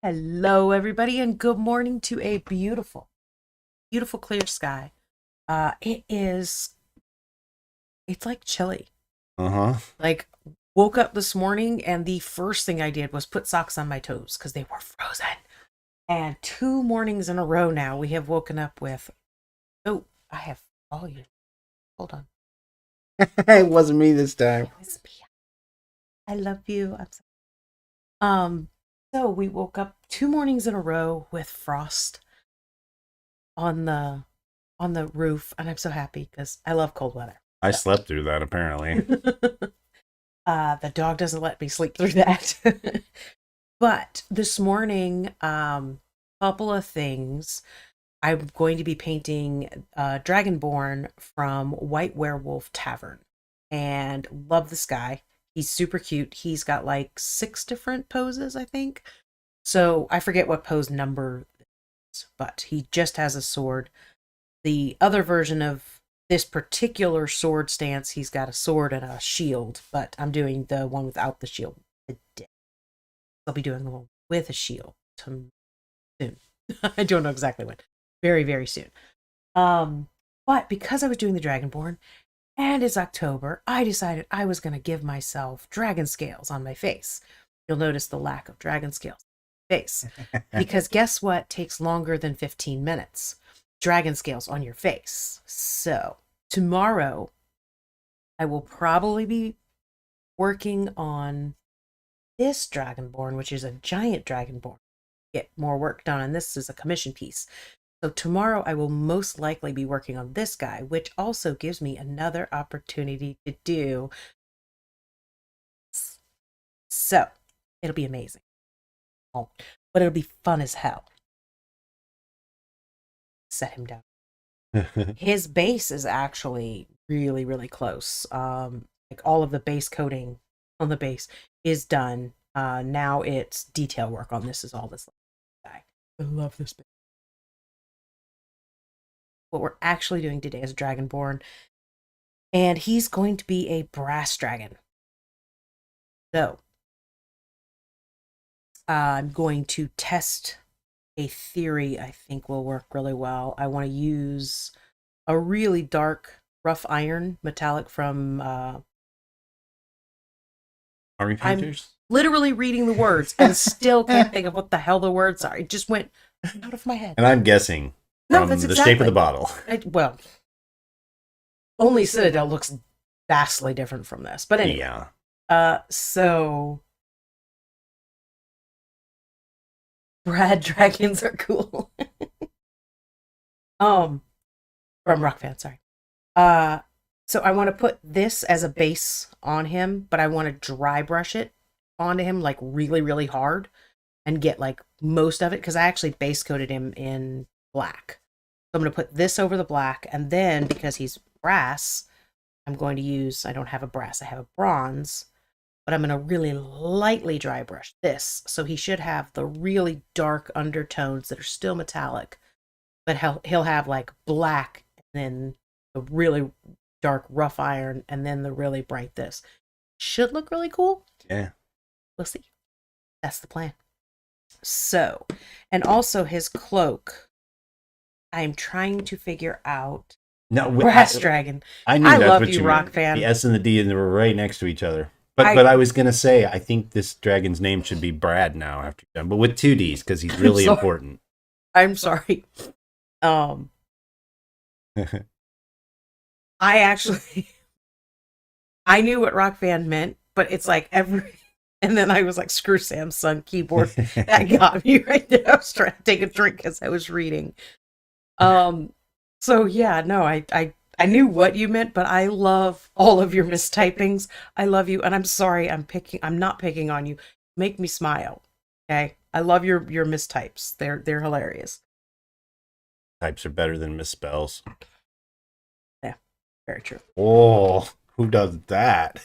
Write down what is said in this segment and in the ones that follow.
Hello, everybody, and good morning to a beautiful, beautiful clear sky. It's like chilly. Uh-huh. Like, woke up this morning, and the first thing I did was put socks on my toes because they were frozen. And 2 mornings in a row now, we have woken up with, oh, I have volume. Hold on. It wasn't me this It time. was me. I love you. I'm so, um, so we woke up 2 mornings in a row with frost on the roof, and I'm so happy because I love cold weather. I So. slept through that apparently. The dog doesn't let me sleep through that. But this morning, couple of things. I'm going to be painting Dragonborn from White Werewolf Tavern, and love this guy. He's super cute. He's got like 6 different poses, I think. So I forget what pose number, but he just has a sword. The other version of this particular sword stance, he's got a sword and a shield, but I'm doing the one without the shield today. I'll be doing the one with a shield soon. I don't know exactly when. Very, very soon. But because I was doing the Dragonborn and it's October, I decided I was going to give myself dragon scales on my face. You'll notice the lack of dragon scales on my face. Because guess what takes longer than 15 minutes? Dragon scales on your face. So tomorrow, I will probably be working on this Dragonborn, which is a giant Dragonborn. Get more work done, and this is a commission piece. So tomorrow, I will most likely be working on this guy, which also gives me another opportunity to do. So it'll be amazing. Oh, but it'll be fun as hell. Set him down. His base is actually really, really close. Like all of the base coating on the base is done. Now it's detail work on this is all this guy. I love this base. What we're actually doing today is Dragonborn, and he's going to be a brass dragon. So I'm going to test a theory I think will work really well. I want to use a really dark rough iron metallic from Army I'm painters? literally reading the words and still can't think of what the hell the words are. It just went out of my head. And I'm guessing No, that's from the shape of the exactly. bottle. Well, only Citadel looks vastly different from this. But anyway, Yeah. so Brad dragons are cool. um, from Rock Fan, sorry. Uh, so I want to put this as a base on him, but I want to dry brush it onto him like really, really hard and get like most of it because I actually base coated him in black. So I'm going to put this over the black, and then because he's brass, I'm going to use, I don't have a brass, I have a bronze, but I'm going to really lightly dry brush this. So he should have the really dark undertones that are still metallic, but he'll have like black and then the really dark rough iron and then the really bright this. Should look really cool. Yeah. We'll see. That's the plan. So, and also his cloak. I'm trying to figure out No, Brass Dragon. I knew I that's love what you, you Rock meant. The Fan. S and the D and they were right next to each other. But I I was gonna say I think this dragon's name should be Brad now after you're done, but with 2 D's because he's I'm really sorry. important. I'm sorry. I actually I knew what Rock Fan meant, but it's like every and then I was like, screw Samsung keyboard. That got me right there. I was trying to take a drink as I was reading. Um, so yeah, no, I knew what you meant, but I love all of your mistypings. I love you, and I'm sorry. I'm not picking on you. Make me smile. Okay, I love your mistypes. They're hilarious. Types are better than misspells. Yeah, very true. Oh, who does that?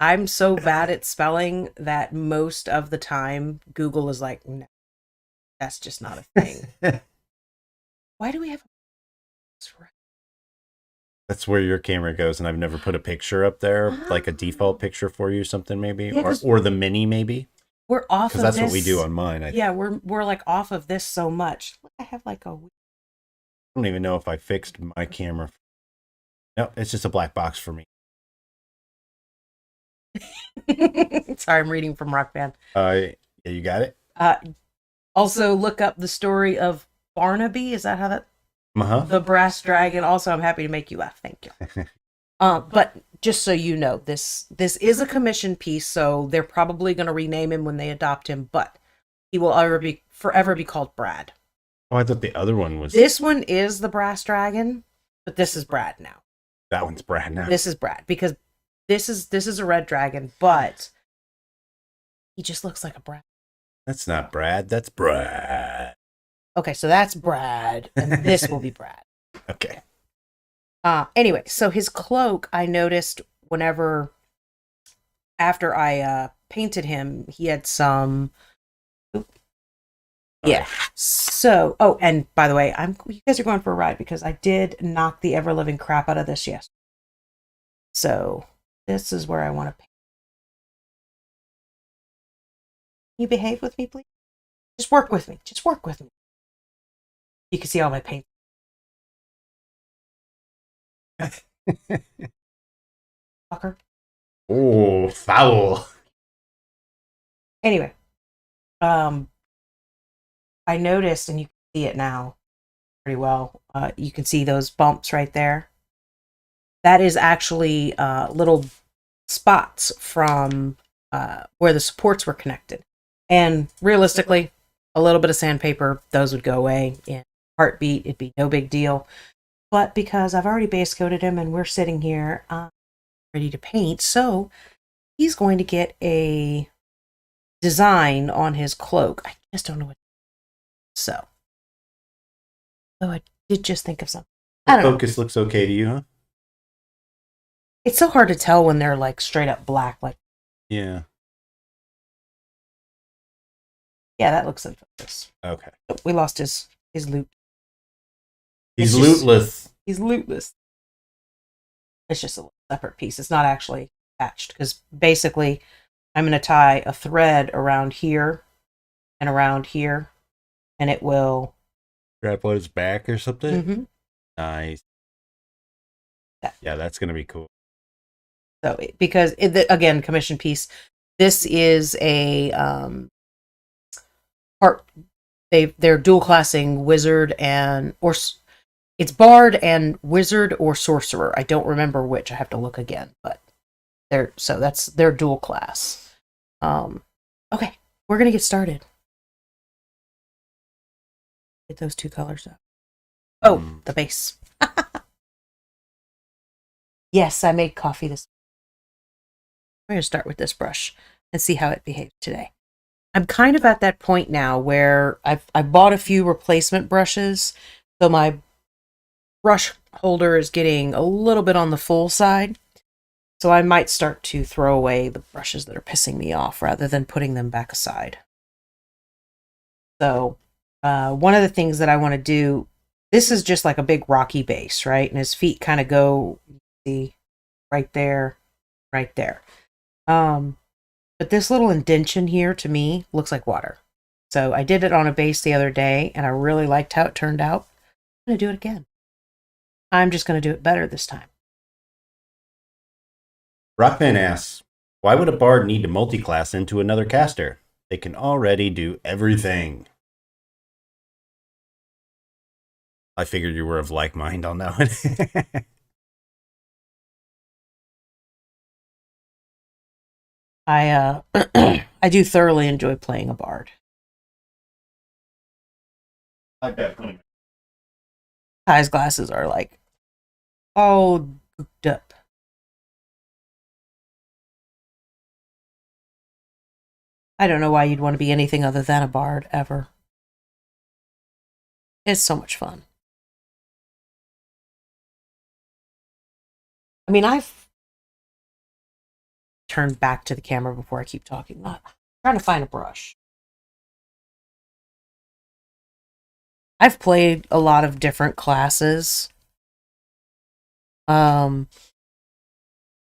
I'm so bad at spelling that most of the time Google is like, no, that's just not a thing. Why do we have? That's where your camera goes, and I've never put a picture up there, like a default picture for you, something maybe, Yeah, or the mini maybe, we're off because of that's this. what we do on mine. Yeah, we're like off of this so much. Look, I have like a. don't even know if I fixed my camera. No, it's just a black box for me. Sorry, I'm reading from Rock Band. Yeah, you got it. Also, look up the story of Barnaby. Is that how that? Uh-huh. The brass dragon. Also, I'm happy to make you laugh. Thank you. But just so you know, this is a commission piece, so they're probably going to rename him when they adopt him. But he will forever be called Brad. Oh, I thought the other one was. This one is the brass dragon, but this is Brad now. That one's Brad now. This is Brad because this is a red dragon, but he just looks like a Brad. That's not Brad. That's Brad. Okay, so that's Brad, and this will be Brad. Okay. Anyway, so his cloak, I noticed after I painted him, he had some. Yeah. So, and by the way, you guys are going for a ride because I did knock the ever living crap out of this yesterday. So this is where I want to paint. Can you behave with me, please? Just work with me. Just work with me. You can see all my paint. Fucker. Oh, foul. Anyway, I noticed, and you can see it now pretty well. You can see those bumps right there. That is actually little spots from where the supports were connected. And realistically, a little bit of sandpaper, those would go away in a heartbeat. It'd be no big deal. But because I've already base coated him and we're sitting here ready to paint, so he's going to get a design on his cloak. I just don't know what. So I did just think of something. I don't know. Focus looks okay to you, huh? It's so hard to tell when they're like straight up black. Like, yeah. Yeah, that looks in focus. Okay. Oh, we lost his loot. He's lootless. He's lootless. It's just a separate piece. It's not actually attached because basically I'm going to tie a thread around here and around here, and it will grab on his back or something. Mm-hmm. Nice. Yeah, that's going to be cool. So, because again, commission piece. This is a part. They're dual classing wizard or it's bard and wizard or sorcerer. I don't remember which. I have to look again, but that's their dual class. Okay, we're gonna get started. Get those two colors up. Oh, the base. Yes, I made coffee this. We're gonna start with this brush and see how it behaves today. I'm kind of at that point now where I bought a few replacement brushes, so my brush holder is getting a little bit on the full side. So I might start to throw away the brushes that are pissing me off rather than putting them back aside. So one of the things that I want to do, this is just like a big rocky base, right? And his feet kind of go, see, right there, right there. But this little indentation here to me looks like water. So I did it on a base the other day and I really liked how it turned out. I'm going to do it again. I'm just going to do it better this time. Rockman asks, why would a bard need to multi-class into another caster? They can already do everything. I figured you were of like mind on that one. I do thoroughly enjoy playing a bard. I definitely. Ty's glasses are like all gooped up. I don't know why you'd want to be anything other than a bard ever. It's so much fun. I mean, I've turned back to the camera before I keep talking. I'm trying to find a brush. I've played a lot of different classes. And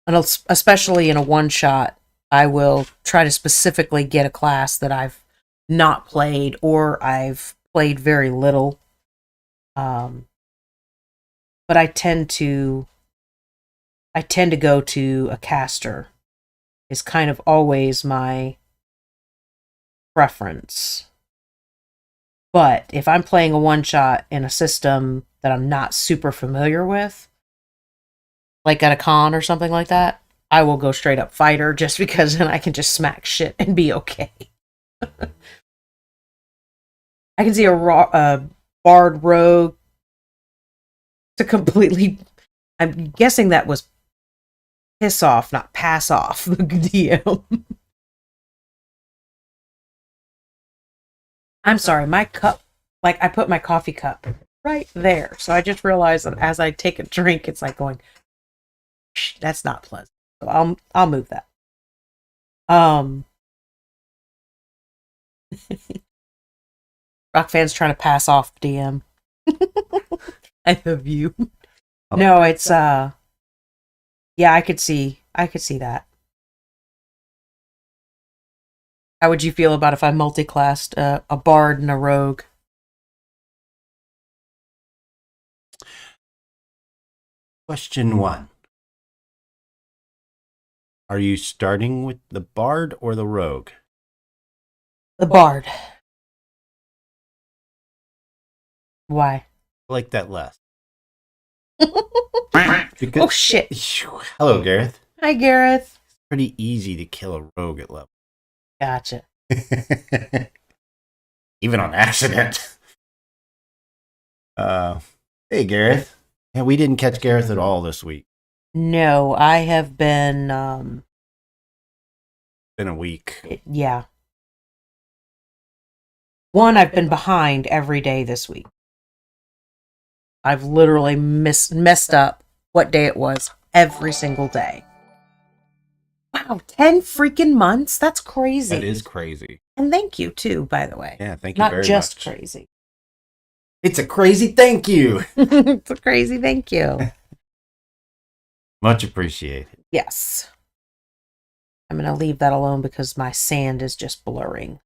especially in a one shot, I will try to specifically get a class that I've not played or I've played very little. But I tend to go to a caster. Is kind of always my preference. But if I'm playing a one shot in a system that I'm not super familiar with, like at a con or something like that, I will go straight up fighter just because then I can just smack shit and be okay. I can see a bard rogue to completely. I'm guessing that was piss off, not pass off the DM. I'm sorry, my cup, like I put my coffee cup right there. So I just realized that as I take a drink, it's like going, that's not pleasant. So I'll move that. Rock fans trying to pass off DM. I love you. No, it's yeah, I could see that. How would you feel about if I multi-classed a bard and a rogue? Question 1. Are you starting with the bard or the rogue? The bard. Why? I like that less. Oh shit. Hello, Gareth. Hi, Gareth. It's pretty easy to kill a rogue at level. Gotcha. Even on accident. Hey, Gareth. Yeah, we didn't catch Gareth at all this week. No, I have been Been a week. Yeah. One, I've been behind every day this week. I've literally messed up what day it was every single day. Wow, 10 freaking months? That's crazy. That is crazy. And thank you, too, by the way. Yeah, thank you very much. Not just crazy. It's a crazy thank you. It's a crazy thank you. Much appreciated. Yes. I'm going to leave that alone because my sand is just blurring.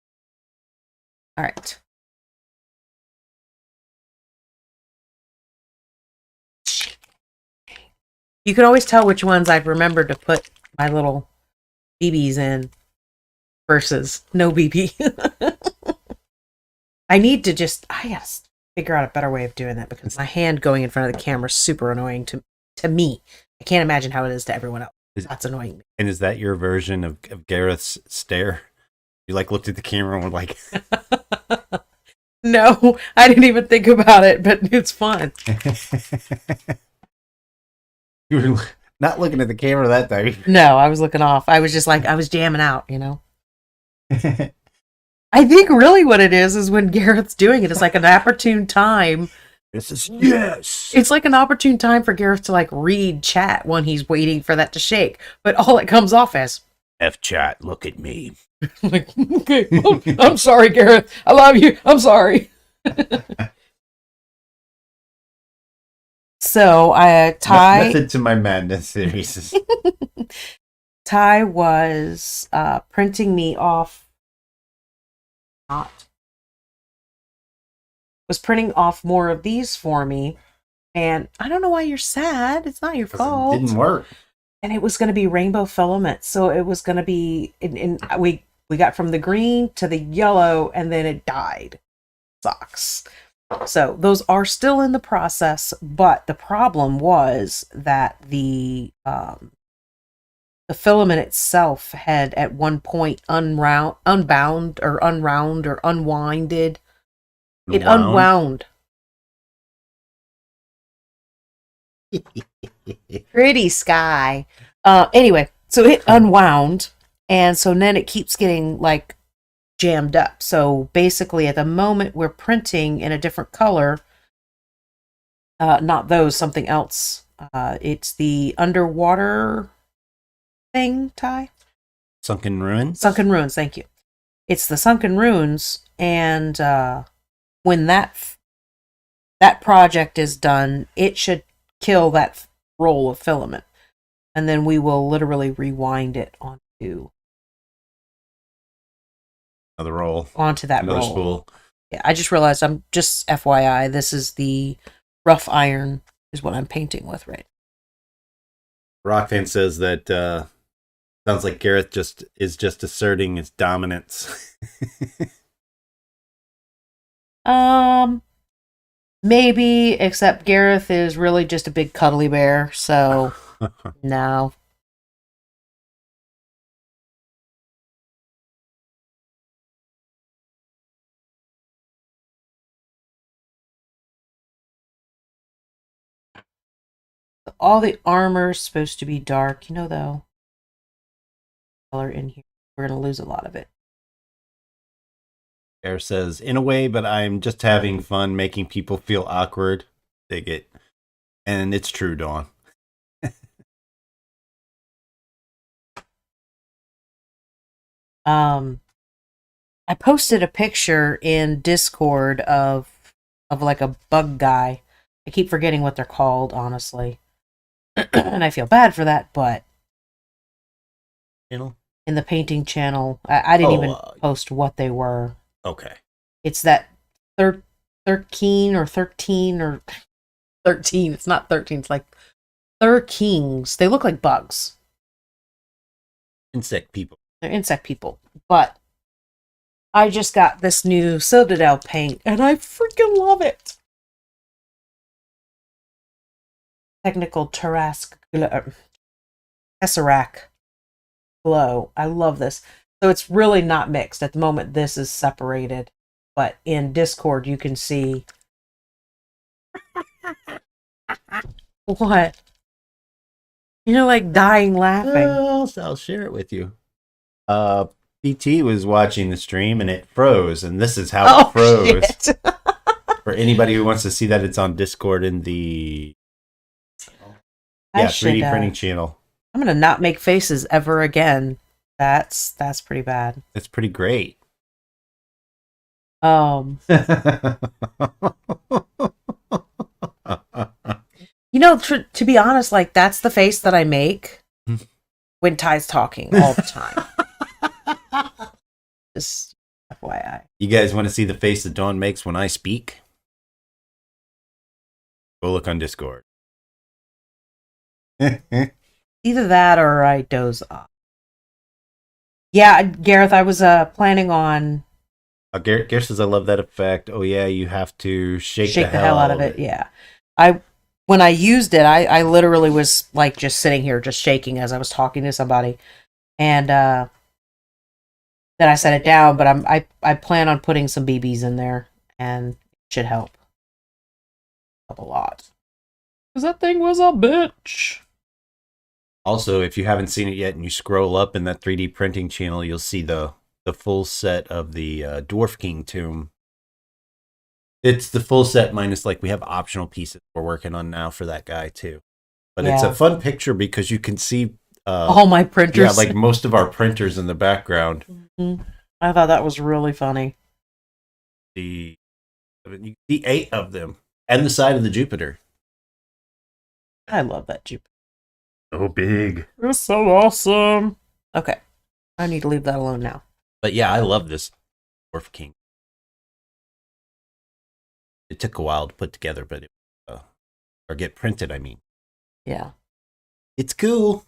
All right. You can always tell which ones I've remembered to put my little BBs in versus no BB. I gotta figure out a better way of doing that because my hand going in front of the camera is super annoying to me. I can't imagine how it is to everyone else. That's annoying me. And is that your version of Gareth's stare? You like looked at the camera and were like... No, I didn't even think about it, but it's fun. You were not looking at the camera that time. No, I was looking off. I was just like, I was jamming out, you know? I think really what it is when Gareth's doing it, it's like an opportune time. Yes. It's like an opportune time for Gareth to like read chat when he's waiting for that to shake. But all it comes off as F chat, look at me. like, okay, well, I'm sorry, Gareth. I love you. I'm sorry. So Ty Method to my madness series. Ty was printing me off. Was printing off more of these for me, and I don't know why you're sad. It's not your fault. It didn't work. And it was going to be rainbow filament, so it was going to be. We got from the green to the yellow, and then it died. Sucks. So those are still in the process, but the problem was that the filament itself had at one point unbound or unwound or unwinded. It unwound. Pretty sky. Anyway, so it unwound, and so then it keeps getting like jammed up. So basically at the moment we're printing in a different color, not those, something else. It's the underwater thing, Ty? Sunken Ruins? Sunken Ruins, thank you. It's the Sunken Ruins, and when that project is done, it should kill that roll of filament. And then we will literally rewind it Another roll. that Another roll. spool. Yeah, I just realized I'm just FYI, this is the rough iron is what I'm painting with right. Rockfan says that sounds like Gareth is just asserting his dominance. Maybe, except Gareth is really just a big cuddly bear, so no. All the armor's supposed to be dark, though. Color in here. We're gonna lose a lot of it. Gareth says, in a way, but I'm just having fun making people feel awkward. Dig it. And it's true, Dawn. I posted a picture in Discord of like a bug guy. I keep forgetting what they're called, honestly. And I feel bad for that, but In the painting channel, I didn't even post what they were. Okay. It's that 13 or 13 or 13. It's not 13. It's like Kings. They look like bugs. Insect people. They're insect people. But I just got this new Citadel paint, and I freaking love it. Technical Tesseract glow. I love this. So it's really not mixed. At the moment, this is separated. But in Discord, you can see... What? You're like dying laughing. Well, I'll share it with you. PT was watching the stream and it froze, and this is how it froze. Shit. For anybody who wants to see that, it's on Discord in the 3D printing channel. I'm gonna not make faces ever again. That's pretty bad. That's pretty great. To be honest, like that's the face that I make when Ty's talking all the time. Just FYI. You guys want to see the face that Dawn makes when I speak? Go look on Discord. Either that or I doze off. Yeah, Gareth, I was planning on... Gareth says, I love that effect. Oh yeah, you have to shake the hell out of it. Yeah. When I used it, I literally was like just sitting here just shaking as I was talking to somebody. And then I set it down, but I plan on putting some BBs in there, and it should help a lot. Because that thing was a bitch. Also, if you haven't seen it yet and you scroll up in that 3D printing channel, you'll see the full set of the Dwarf King tomb. It's the full set minus like we have optional pieces we're working on now for that guy too. But It's a fun picture because you can see all my printers. Yeah, like most of our printers in the background. Mm-hmm. I thought that was really funny. The 8 of them and the side of the Jupiter. I love that Jupiter. So big. It's so awesome. Okay. I need to leave that alone now. But yeah, I love this Dwarf King. It took a while to put together, but or get printed, I mean. Yeah. It's cool.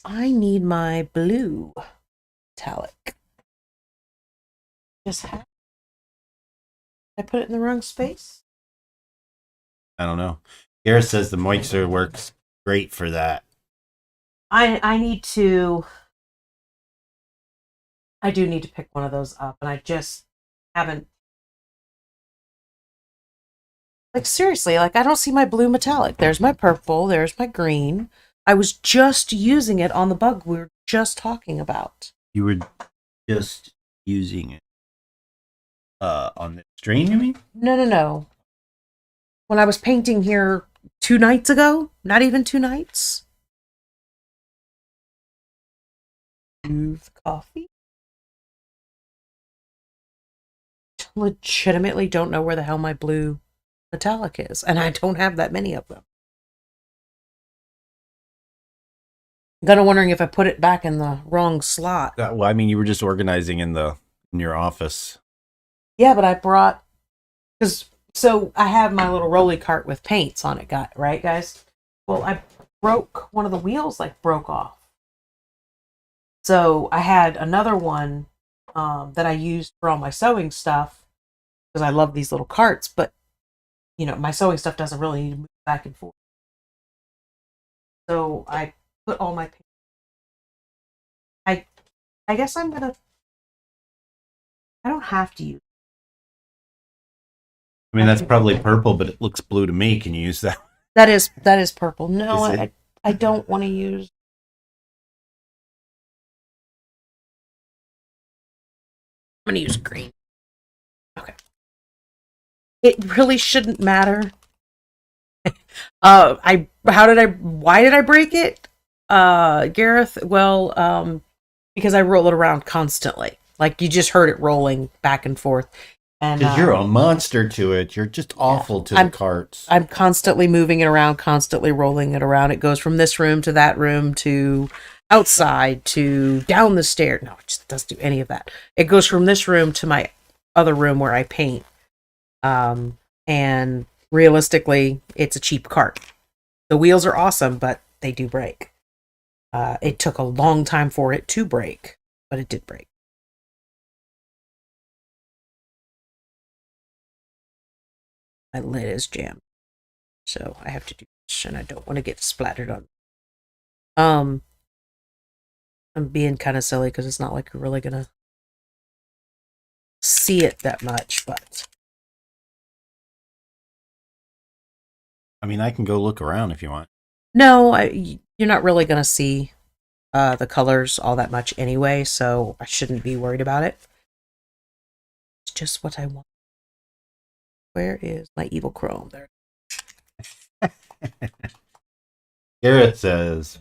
I need my blue metallic. I put it in the wrong space? I don't know. Gareth says the mixer works great for that. I do need to pick one of those up, and I just haven't. Like, seriously, like, I don't see my blue metallic. There's my purple, there's my green. I was just using it on the bug we were just talking about. You were just using it on the stream, you mean? No. When I was painting here 2 nights ago, not even 2 nights. Smooth coffee. Legitimately don't know where the hell my blue metallic is, and I don't have that many of them. I'm kind of wondering if I put it back in the wrong slot. Well, I mean, you were just organizing in your office. Yeah, but I brought because so I have my little rolly cart with paints on it, got right, guys. Well, I broke one of the wheels, like broke off. So I had another one that I used for all my sewing stuff because I love these little carts, but my sewing stuff doesn't really need to move back and forth. So I put all my I I guess I don't have to use. I mean, that's probably purple, but it looks blue to me. Can you use that? That is purple. No, Is I don't want to use. I'm gonna use green. Okay. It really shouldn't matter. Why did I break it? Gareth, well, because I roll it around constantly. Like you just heard it rolling back and forth. And Because you're a monster to it. You're just awful to the carts. I'm constantly moving it around, constantly rolling it around. It goes from this room to that room to outside to down the stairs. No, it just doesn't do any of that. It goes from this room to my other room where I paint. And realistically, it's a cheap cart. The wheels are awesome, but they do break. It took a long time for it to break, but it did break. My lid is jammed, so I have to do this, and I don't want to get splattered on. I'm being kind of silly because it's not like you're really gonna see it that much, but I mean, I can go look around if you want. no, you're not really gonna see the colors all that much anyway, so I shouldn't be worried about it. It's just what I want. Where is my evil chrome? There. Garrett says,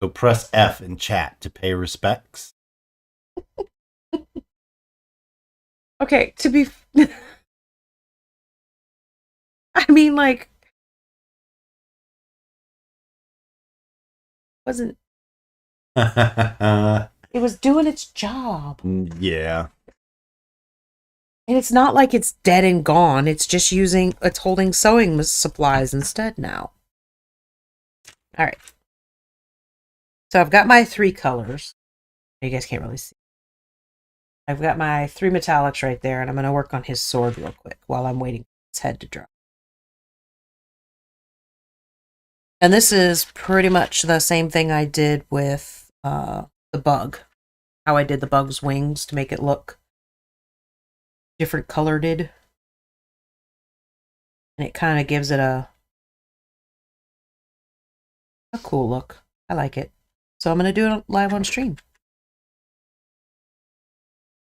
so press F in chat to pay respects. Okay, to be... I mean, like... Wasn't... It was doing its job. Yeah. And it's not like it's dead and gone. It's just it's holding sewing supplies instead now. All right. So I've got my 3 colors. You guys can't really see. I've got my 3 metallics right there, and I'm going to work on his sword real quick while I'm waiting for his head to dry. And this is pretty much the same thing I did with the bug. How I did the bug's wings to make it look different colored. And it kind of gives it a cool look. I like it. So I'm going to do it live on stream.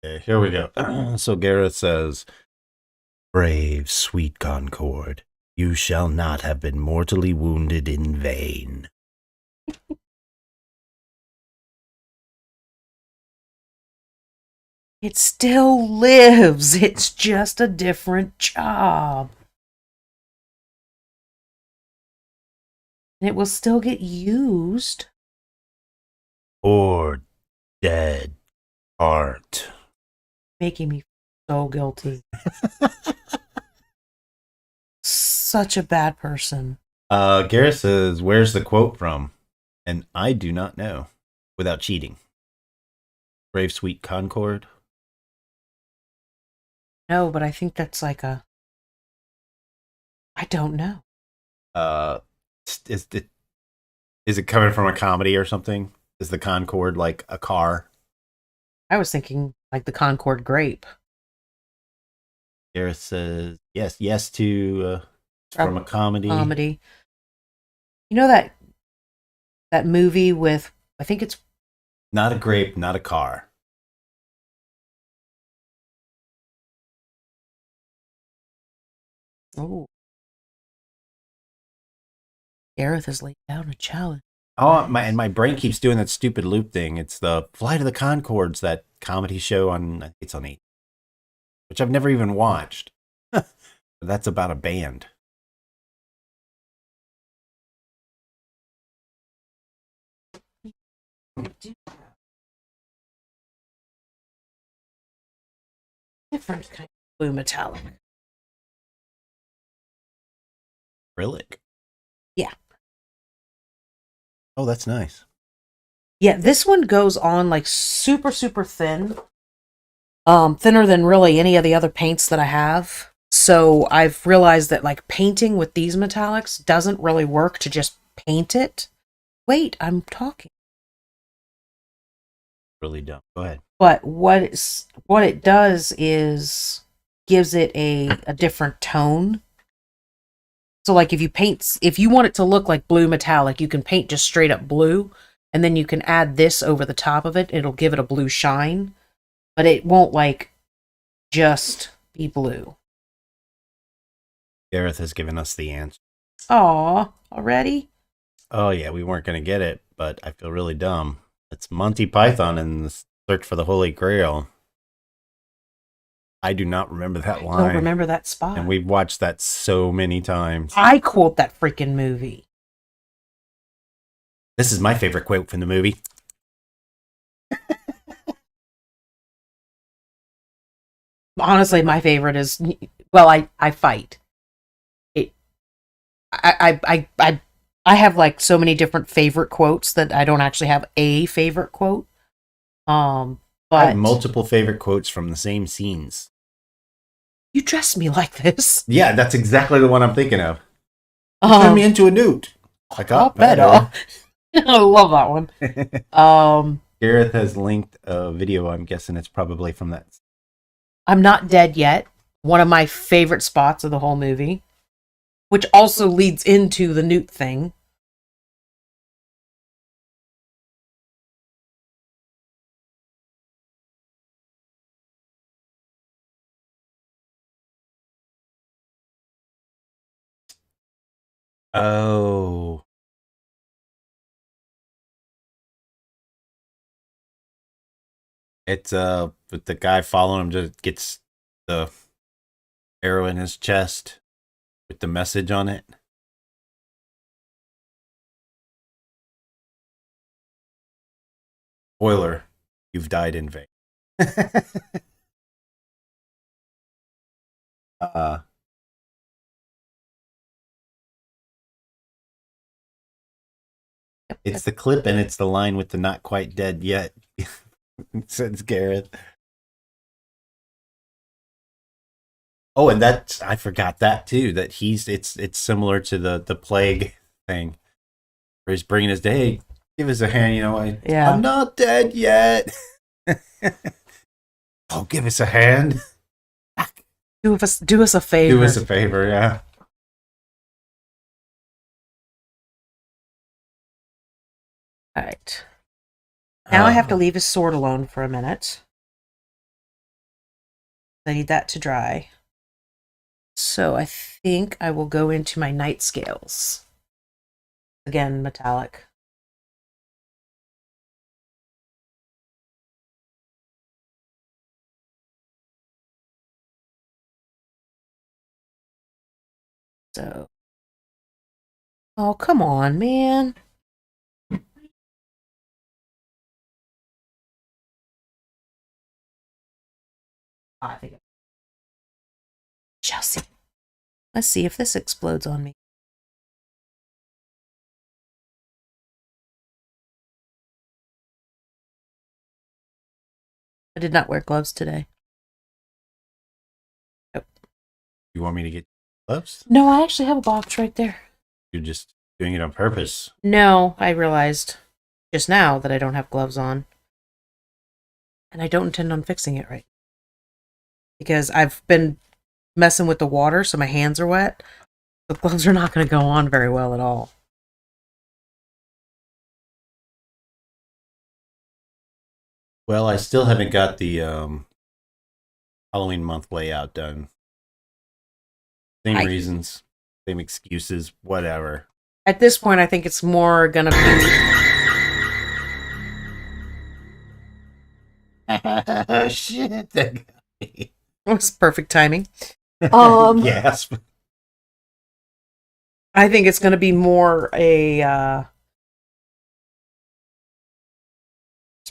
Okay, here we go. So Gareth says, brave, sweet Concord, you shall not have been mortally wounded in vain. It still lives. It's just a different job. And it will still get used. Poor dead heart. Making me so guilty. Such a bad person. Gareth says, where's the quote from? And I do not know without cheating. Brave, sweet Concord. No, but I think that's like I don't know. Is it coming from a comedy or something? Is the Concorde like a car? I was thinking like the Concord grape. Gareth says, yes to from a comedy. Comedy. You know that movie with, I think it's... Not a grape, not a car. Oh. Gareth has laid down a challenge. Oh, my brain keeps doing that stupid loop thing. It's the Flight of the Conchords, that comedy show on, I think it's on 8, which I've never even watched. That's about a band. Different kind of blue metallic. Acrylic. Yeah. Oh, that's nice. Yeah, this one goes on like super, super thin. Thinner than really any of the other paints that I have. So I've realized that like painting with these metallics doesn't really work to just paint it. Wait, I'm talking. Really dumb. Go ahead. But what it does is gives it a different tone. So like if you want it to look like blue metallic, you can paint just straight up blue, and then you can add this over the top of it. It'll give it a blue shine, but it won't like just be blue. Gareth has given us the answer. Aw, already? Oh yeah, we weren't gonna get it, but I feel really dumb. It's Monty Python and the Search for the Holy Grail. I do not remember that line. I don't remember that spot. And we've watched that so many times. I quote that freaking movie. This is my favorite quote from the movie. Honestly, my favorite is, well, I fight. I have like so many different favorite quotes that I don't actually have a favorite quote. But I have multiple favorite quotes from the same scenes. You dress me like this. Yeah, that's exactly the one I'm thinking of. Turn me into a newt. I got better. I love that one. Gareth has linked a video. I'm guessing it's probably from that. I'm Not Dead Yet. One of my favorite spots of the whole movie, which also leads into the newt thing. Oh. It's with the guy following him just gets the arrow in his chest with the message on it. Spoiler, you've died in vain. uh It's the clip and it's the line with the not quite dead yet. Says Gareth. Oh, and that I forgot that too. That it's similar to the plague thing, where he's bringing his day. Hey, give us a hand. I'm not dead yet. Oh, give us a hand. Do us a favor. Do us a favor, yeah. All right. Now I have to leave his sword alone for a minute. I need that to dry. So I think I will go into my night scales. Again, metallic. So. Oh, come on, man. I think. Chelsea. Let's see if this explodes on me. I did not wear gloves today. Nope. You want me to get gloves? No, I actually have a box right there. You're just doing it on purpose. No, I realized just now that I don't have gloves on. And I don't intend on fixing it right. Because I've been messing with the water, so my hands are wet. The gloves are not going to go on very well at all. Well, I still haven't got the Halloween month layout done. Same reasons, same excuses, whatever. At this point, I think it's more going to be... Shit, that got me. It was perfect timing. Yes. I think it's going to be more a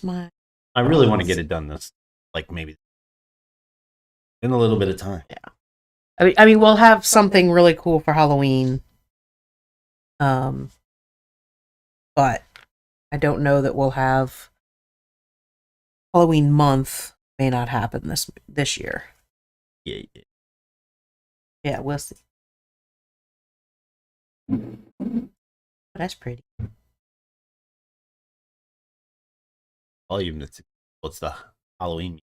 My I really want to get it done this, like maybe in a little bit of time. I mean, we'll have something really cool for Halloween. But I don't know that we'll have Halloween month. May not happen this year. Yeah. Yeah, we'll see. But that's pretty. Volume. That's what's the Halloween?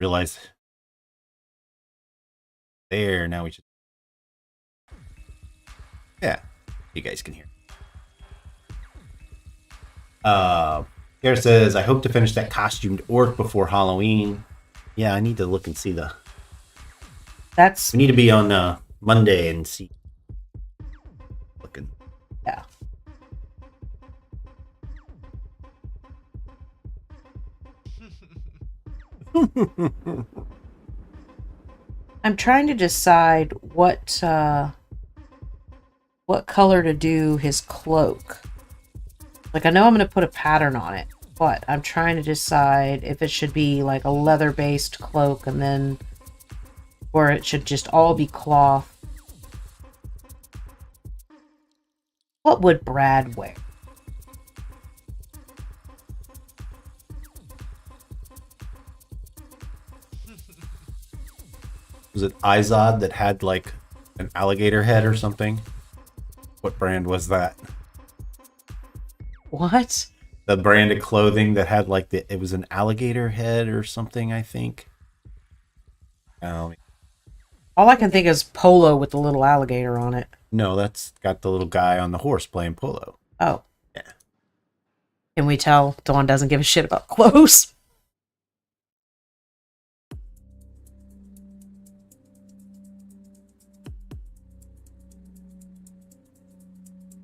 Realize there now we should. Yeah, you guys can hear. Here says, I hope to finish that costumed orc before Halloween. Yeah, I need to look and see the. That's We need to be on Monday and see. Looking. yeah. I'm trying to decide what color to do his cloak. Like, I know I'm going to put a pattern on it, but I'm trying to decide if it should be like a leather-based cloak and then, or it should just all be cloth. What would Brad wear? Was it Izod that had like an alligator head or something? What brand was that? What? The brand of clothing that had like it was an alligator head or something, I think. All I can think is polo with the little alligator on it. No, that's got the little guy on the horse playing polo. Oh. Yeah. Can we tell Dawn doesn't give a shit about clothes?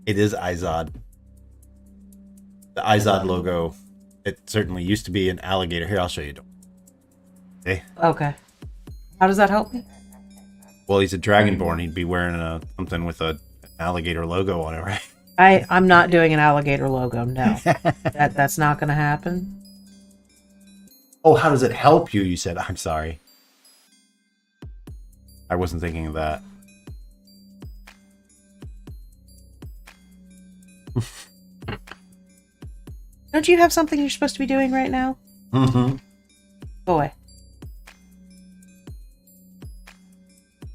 It is Izod. The Izod logo. It certainly used to be an alligator. Here, I'll show you. Hey. Okay. How does that help me? Well, he's a Dragonborn. He'd be wearing something with an alligator logo on it, right? I'm not doing an alligator logo, no. That's not going to happen. Oh, how does it help you? You said, I'm sorry. I wasn't thinking of that. Don't you have something you're supposed to be doing right now? Mm-hmm. Go away.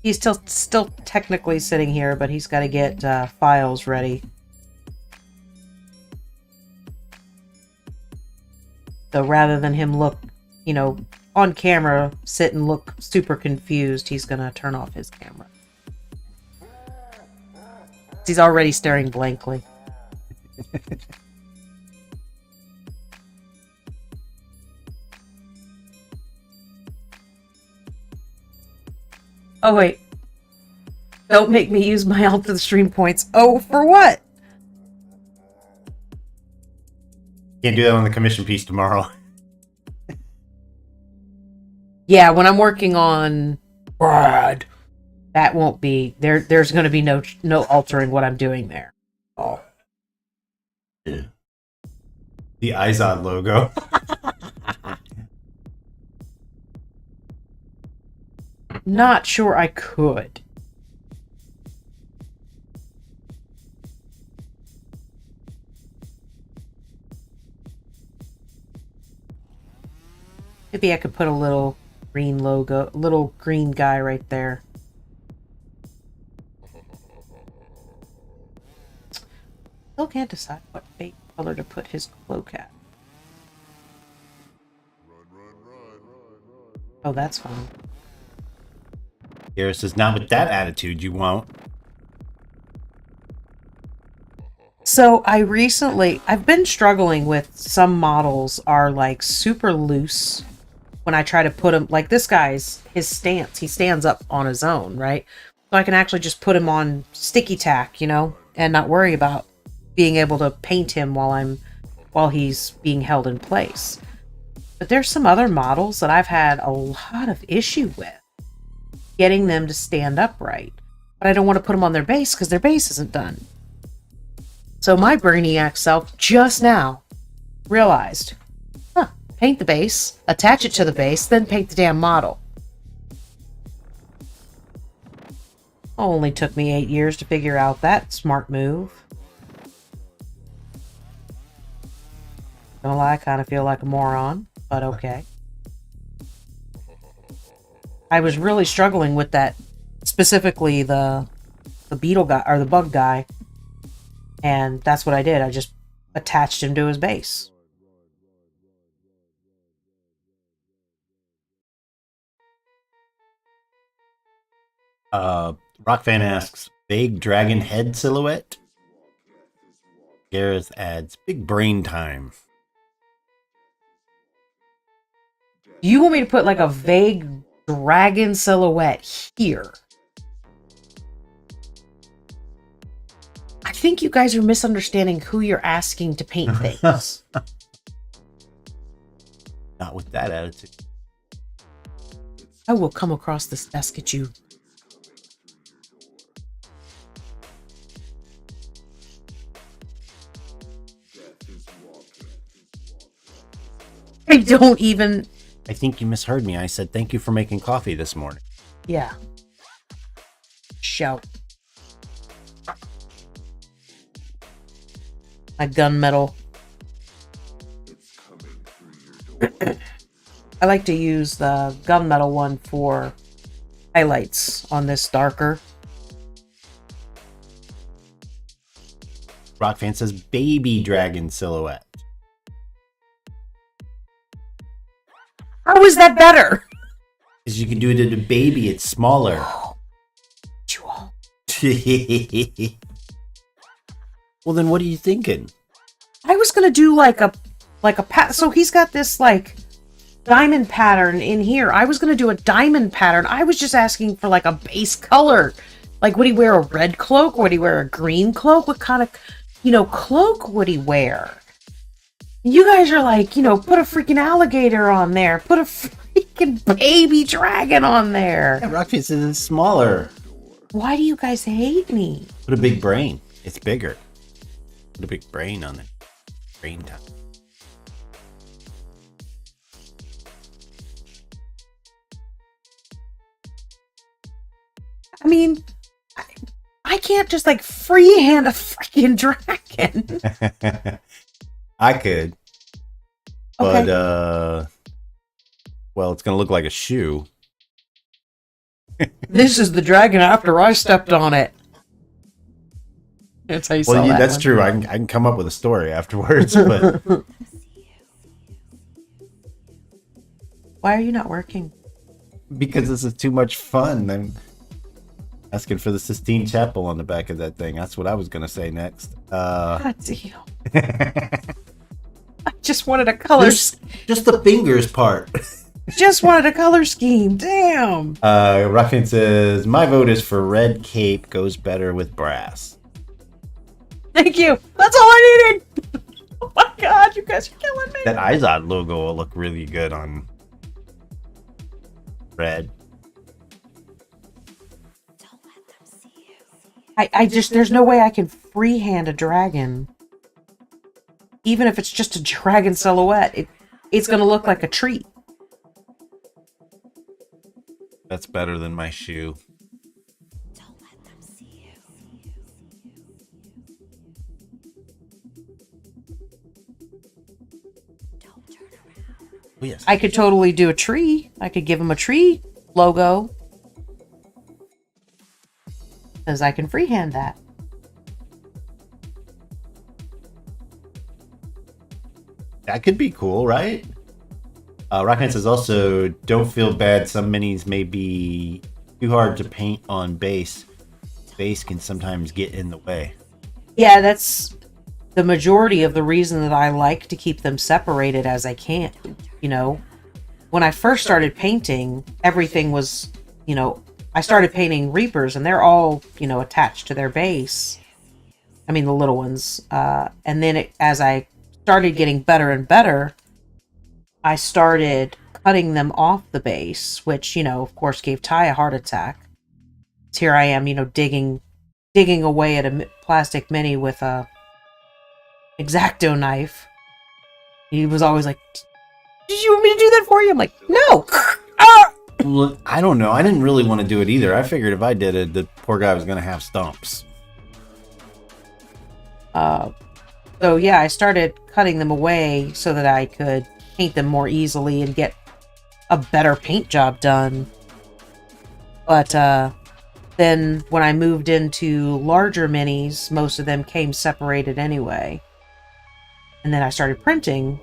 He's still technically sitting here, but he's got to get files ready. So rather than him look, on camera, sit and look super confused, he's going to turn off his camera. He's already staring blankly. Oh, wait. Don't make me use my alt for the stream points. Oh, for what? Can't do that on the commission piece tomorrow. Yeah, when I'm working on Brad, that won't be there. There's going to be no altering what I'm doing there. Oh, yeah. The Izod logo. not sure I could. Maybe I could put a little green logo, little green guy right there. Still can't decide what fake color to put his cloak at. Oh, that's fine. Garrus says, not with that attitude, you won't. So I've been struggling with some models are like super loose when I try to put him, like this guy's, his stance, he stands up on his own, right? So I can actually just put him on sticky tack, and not worry about being able to paint him while he's being held in place. But there's some other models that I've had a lot of issue with getting them to stand upright. But I don't want to put them on their base because their base isn't done. So my brainiac self just now realized, paint the base, attach it to the base, then paint the damn model. Only took me 8 years to figure out that smart move. Don't lie, I kind of feel like a moron, but okay. I was really struggling with that, specifically the beetle guy, or the bug guy, and that's what I did. I just attached him to his base. Rockfan asks, vague dragon head silhouette? Gareth adds, big brain time. You want me to put like a vague dragon silhouette here? I think you guys are misunderstanding who you're asking to paint things. Not with that attitude. I will come across this desk at you. I don't even... I think you misheard me. I said thank you for making coffee this morning. Yeah. Shout. My gunmetal. I like to use the gunmetal one for highlights on this darker. Rockfan says baby dragon silhouette. How is that better? Because you can do it to the baby, it's smaller. Well, then what are you thinking? I was gonna do like a so he's got this like diamond pattern in here. I was gonna do a diamond pattern. I was just asking for like a base color. Like, would he wear a red cloak? Would he wear a green cloak? What kind of, cloak would he wear? You guys are like, put a freaking alligator on there. Put a freaking baby dragon on there. Yeah, Rockfan says it's smaller. Why do you guys hate me? Put a big brain. It's bigger. Put a big brain on it. Brain time. I mean, I can't just like freehand a freaking dragon. I could. But, Okay. well, it's going to look like a shoe. This is the dragon after I stepped on it. That's how you Well, saw that that's one. true. I can come up with a story afterwards, but Why are you not working? because this is too much fun. I'm asking for the Sistine Chapel on the back of that thing. That's what I was going to say next. God damn. I just wanted a color. Just the fingers part. Just wanted a color scheme. Damn. Ruffin says, my vote is for red cape goes better with brass. Thank you. That's all I needed. Oh my god, you guys are killing me. That Izod logo will look really good on red. I just, there's no way I can freehand a dragon. Even if it's just a dragon silhouette, it's going to look like a tree. That's better than my shoe. Oh, yes. I could totally do a tree. I could give him a tree logo. Because I can freehand that. That could be cool, right? Rockman says also, don't feel bad. Some minis may be too hard to paint on base. Base can sometimes get in the way. Yeah, that's the majority of the reason that I like to keep them separated as I can. When I first started painting, everything was, I started painting Reapers and they're all, attached to their base. I mean, the little ones. And then as I started getting better and better, I started cutting them off the base, which, of course gave Ty a heart attack. So here I am, digging away at a plastic mini with a X-Acto knife. He was always like, "Did you want me to do that for you?" I'm like, "No." Ah! Well, I don't know. I didn't really want to do it either. I figured if I did it, the poor guy was going to have stumps. So yeah, I started cutting them away so that I could paint them more easily and get a better paint job done. But then when I moved into larger minis, most of them came separated anyway. And then I started printing.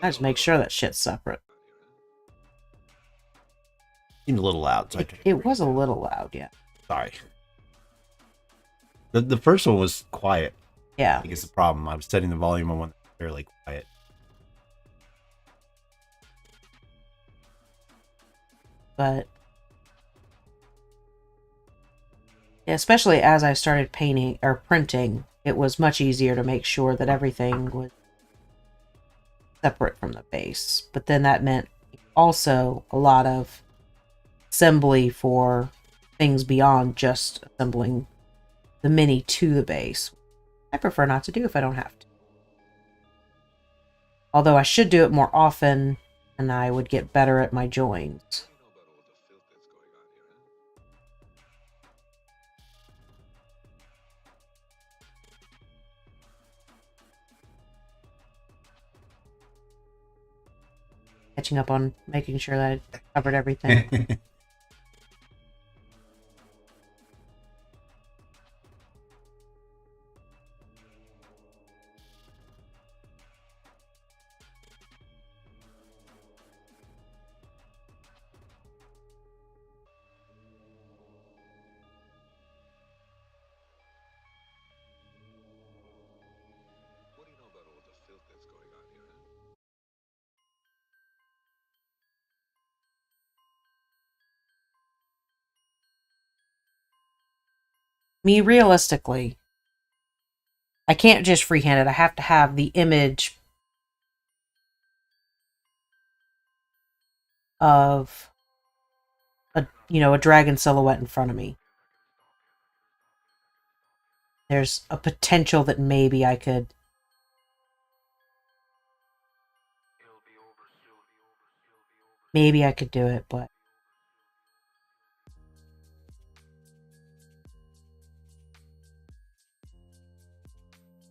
I just make sure that shit's separate. Seemed a little loud. So It was a little loud, yeah. Sorry. The first one was quiet. Yeah. I guess the problem. I was setting the volume on one that's fairly quiet. But yeah, especially as I started painting or printing, it was much easier to make sure that everything was separate from the base. But then that meant also a lot of assembly for things beyond just assembling the mini to the base. I prefer not to do if I don't have to. Although I should do it more often and I would get better at my joins. Catching up on making sure that I covered everything. Me, realistically, I can't just freehand it. I have to have the image of a dragon silhouette in front of me. There's a potential that maybe I could do it, but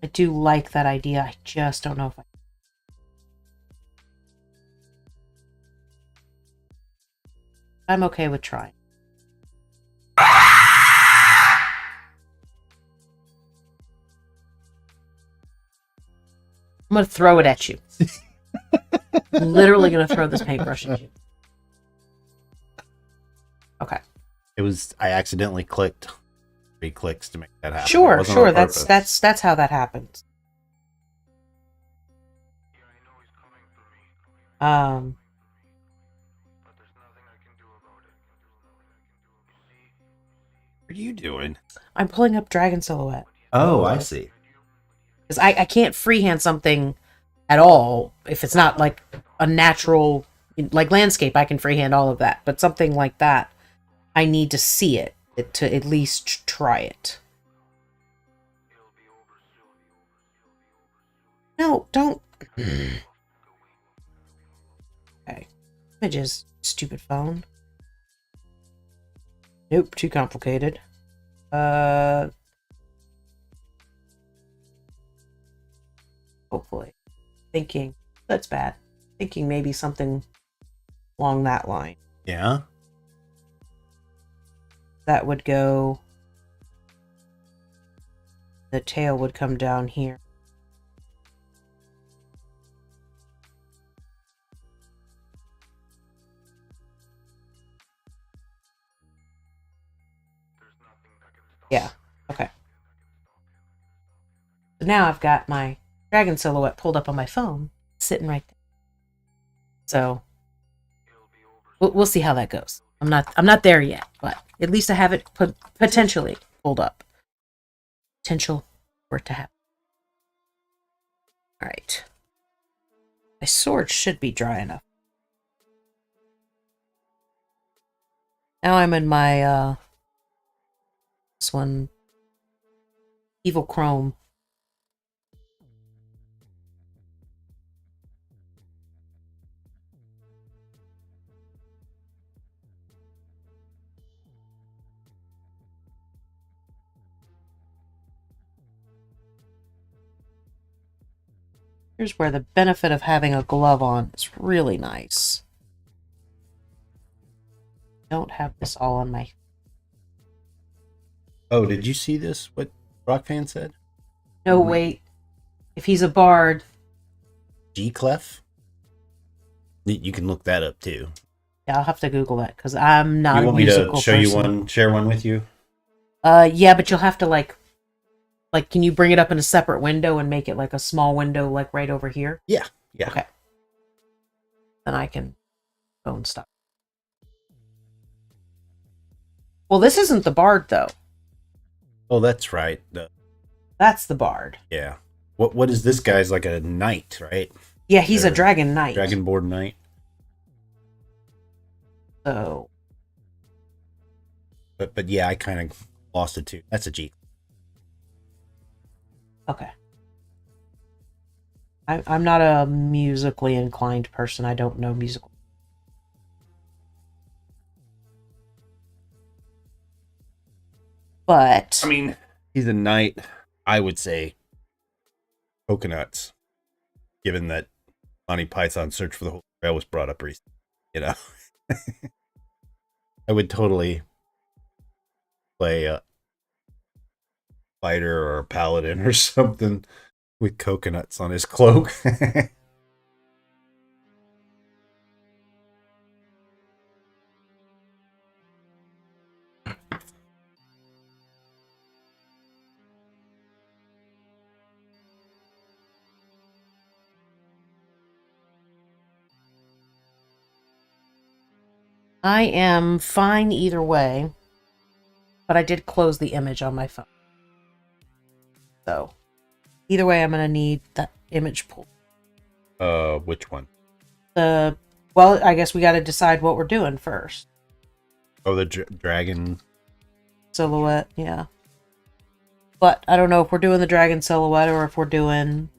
I do like that idea. I just don't know if I'm okay with trying. I'm going to throw it at you. I'm literally going to throw this paintbrush at you. Okay. I accidentally clicked 3 clicks to make that happen. Sure. That's how that happens. What are you doing? I'm pulling up Dragon Silhouette. Oh, I see. Because I can't freehand something at all if it's not like a natural, like landscape. I can freehand all of that, but something like that, I need to see it to at least try it. No, don't. Okay. Images, stupid phone. Nope, too complicated. Hopefully. Thinking, that's bad. Thinking maybe something along that line. Yeah? That would go... The tail would come down here. Yeah, okay. So now I've got my dragon silhouette pulled up on my phone, sitting right there. So we'll see how that goes. I'm not there yet, but at least I have it potentially pulled up. Potential for it to happen. All right. My sword should be dry enough. Now I'm in my, this one, Evil Chrome. Here's where the benefit of having a glove on is really nice. Don't have this all on my... Oh, did you see this? What Rockfan said? No, wait. If he's a bard... G-clef? You can look that up too. Yeah, I'll have to Google that, because I'm not a musical person. You want me to show you one, share one with you? Yeah, but you'll have to, like, can you bring it up in a separate window and make it, like, a small window, like, right over here? Yeah. Okay. Then I can go and stop. Well, this isn't the bard, though. Oh, that's right. That's the bard. Yeah. What is this guy's like a knight, right? Yeah, he's a dragon knight. Dragonborn knight. So. But yeah, I kind of lost it too. That's a G. Okay. I'm not a musically inclined person. I don't know musical. But I mean, he's a knight. I would say coconuts, given that Monty Python Search for the Holy Grail was brought up recently. You know, I would totally play a fighter or a paladin or something with coconuts on his cloak. I am fine either way. But I did close the image on my phone. So, either way, I'm going to need that image pulled. Which one? Well, I guess we got to decide what we're doing first. Oh, the dragon Silhouette, yeah. But I don't know if we're doing the dragon silhouette or if we're doing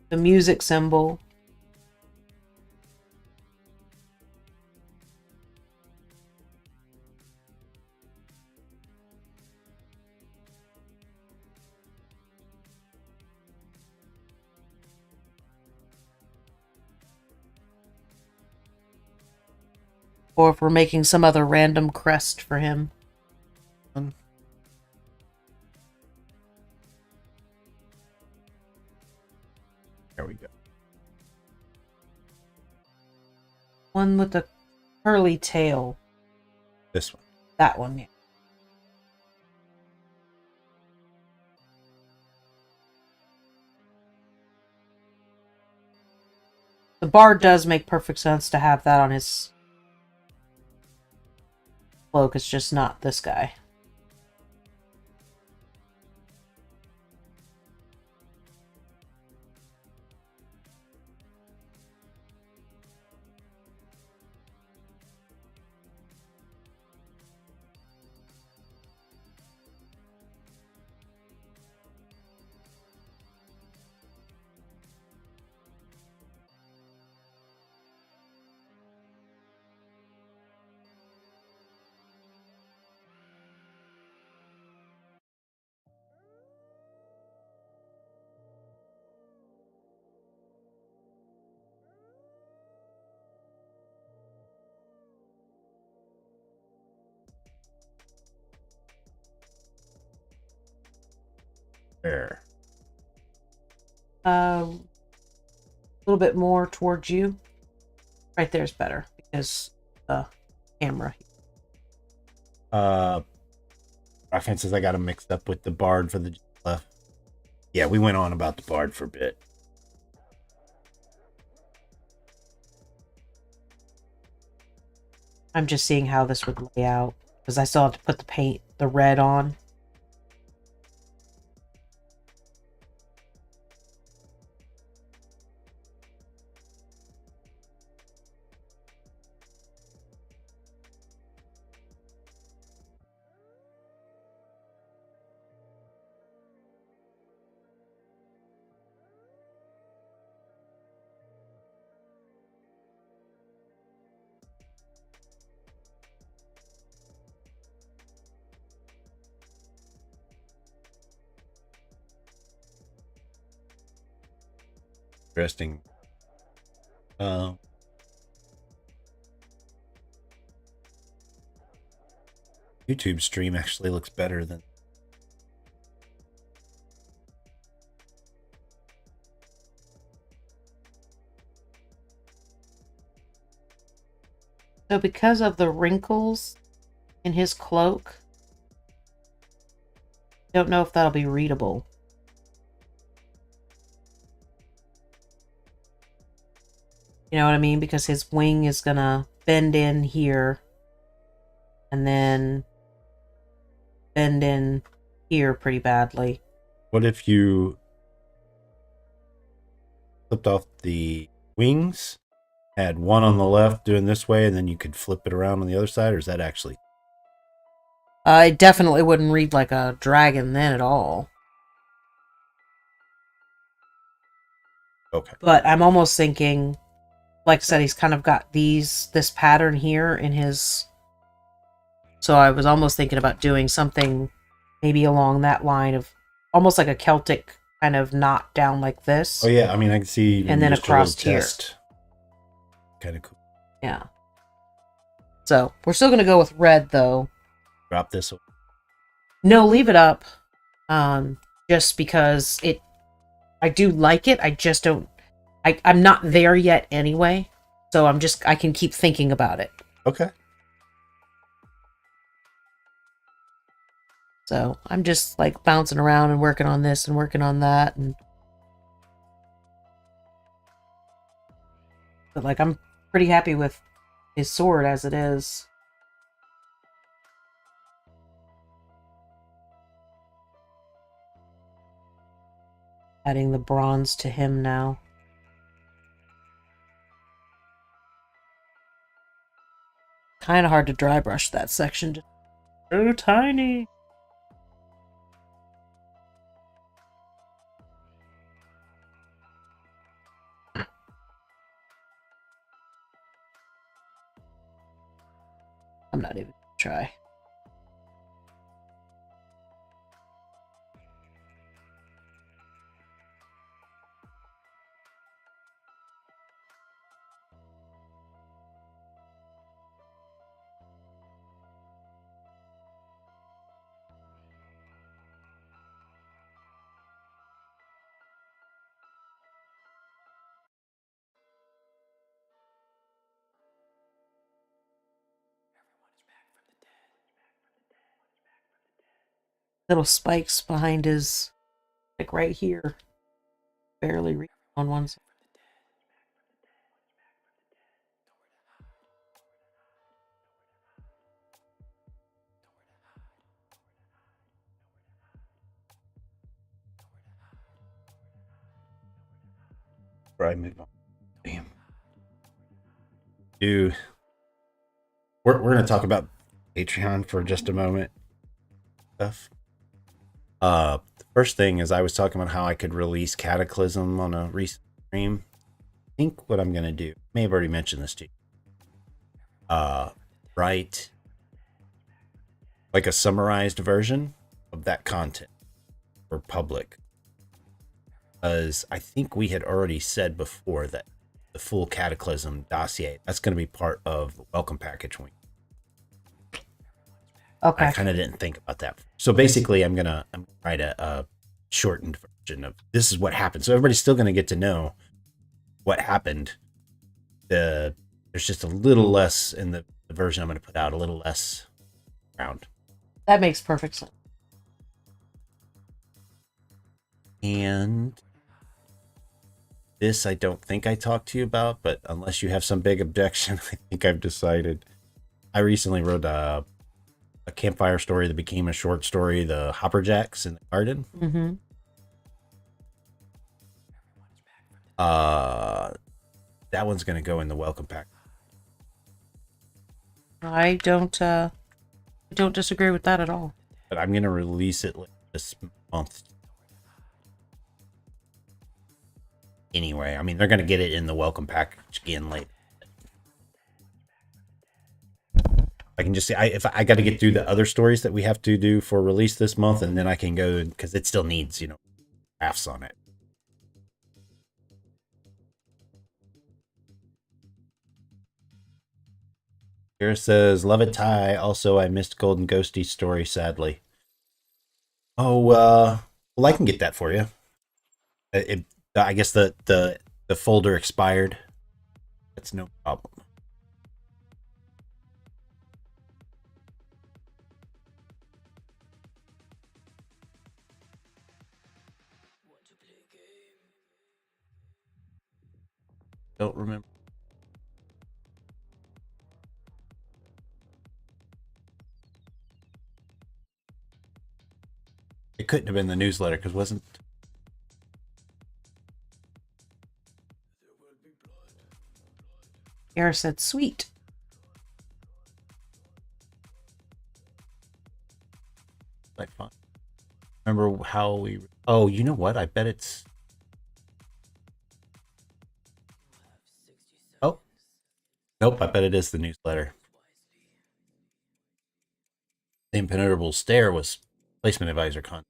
the music symbol. Or if we're making some other random crest for him. There we go. One with the curly tail. This one. That one, yeah. The bard does make perfect sense to have that on his cloak. It's just not this guy. There. A little bit more towards you. Right there's better because the camera. Rockfan says I got him mixed up with the bard for the left. Yeah, we went on about the bard for a bit. I'm just seeing how this would lay out because I still have to put the red on. Interesting. YouTube stream actually looks better than. So because of the wrinkles in his cloak, don't know if that'll be readable. You know what I mean? Because his wing is gonna bend in here and then bend in here pretty badly. What if you flipped off the wings, had one on the left doing this way, and then you could flip it around on the other side? Or is that actually... It definitely wouldn't read like a dragon then at all. Okay. But I'm almost thinking, like I said, he's kind of got this pattern here in his... So I was almost thinking about doing something maybe along that line of almost like a Celtic kind of knot down like this. Oh yeah, I mean I can see. And then across here. Kind of cool. Yeah. So we're still gonna go with red though. Drop this one. No, leave it up. Just because I do like it. I just don't. I'm not there yet anyway. So I can keep thinking about it. Okay. So I'm just like bouncing around and working on this and working on that, but like I'm pretty happy with his sword as it is. Adding the bronze to him now. Kind of hard to dry brush that section. Just so tiny. I'm not even gonna try. Little spikes behind his, like right here, barely reach on one side. Right, move on. Damn. Dude, we're gonna talk about Patreon for just a moment. Stuff. The first thing is I was talking about how I could release Cataclysm on a recent stream. I think what I'm gonna do, may have already mentioned this to you. Write like a summarized version of that content for public. Because I think we had already said before that the full Cataclysm dossier, that's going to be part of the welcome package week. Okay. I kind of didn't think about that. So basically, I'm gonna write a shortened version of this is what happened. So everybody's still going to get to know what happened. There's just a little less in the version I'm going to put out, a little less around. That makes perfect sense. And this I don't think I talked to you about, but unless you have some big objection, I think I've decided. I recently wrote a campfire story that became a short story, The Hopperjacks in the Garden. Mm-hmm. That one's going to go in the welcome pack. I don't disagree with that at all. But I'm going to release it this month. Anyway, I mean, they're going to get it in the welcome package again later. I can just say, if I got to get through the other stories that we have to do for release this month, and then I can go, because it still needs, drafts on it. Kira says, "Love it, Ty. Also, I missed Golden Ghosty's story, sadly." Oh, well, I can get that for you. It, I guess the folder expired. That's no problem. Don't remember. It couldn't have been the newsletter because wasn't. Kara said, sweet. Like fun. Remember how we? Oh, you know what? I bet it's. Oh, nope. I bet it is the newsletter. The Impenetrable Stare was placement advisor content.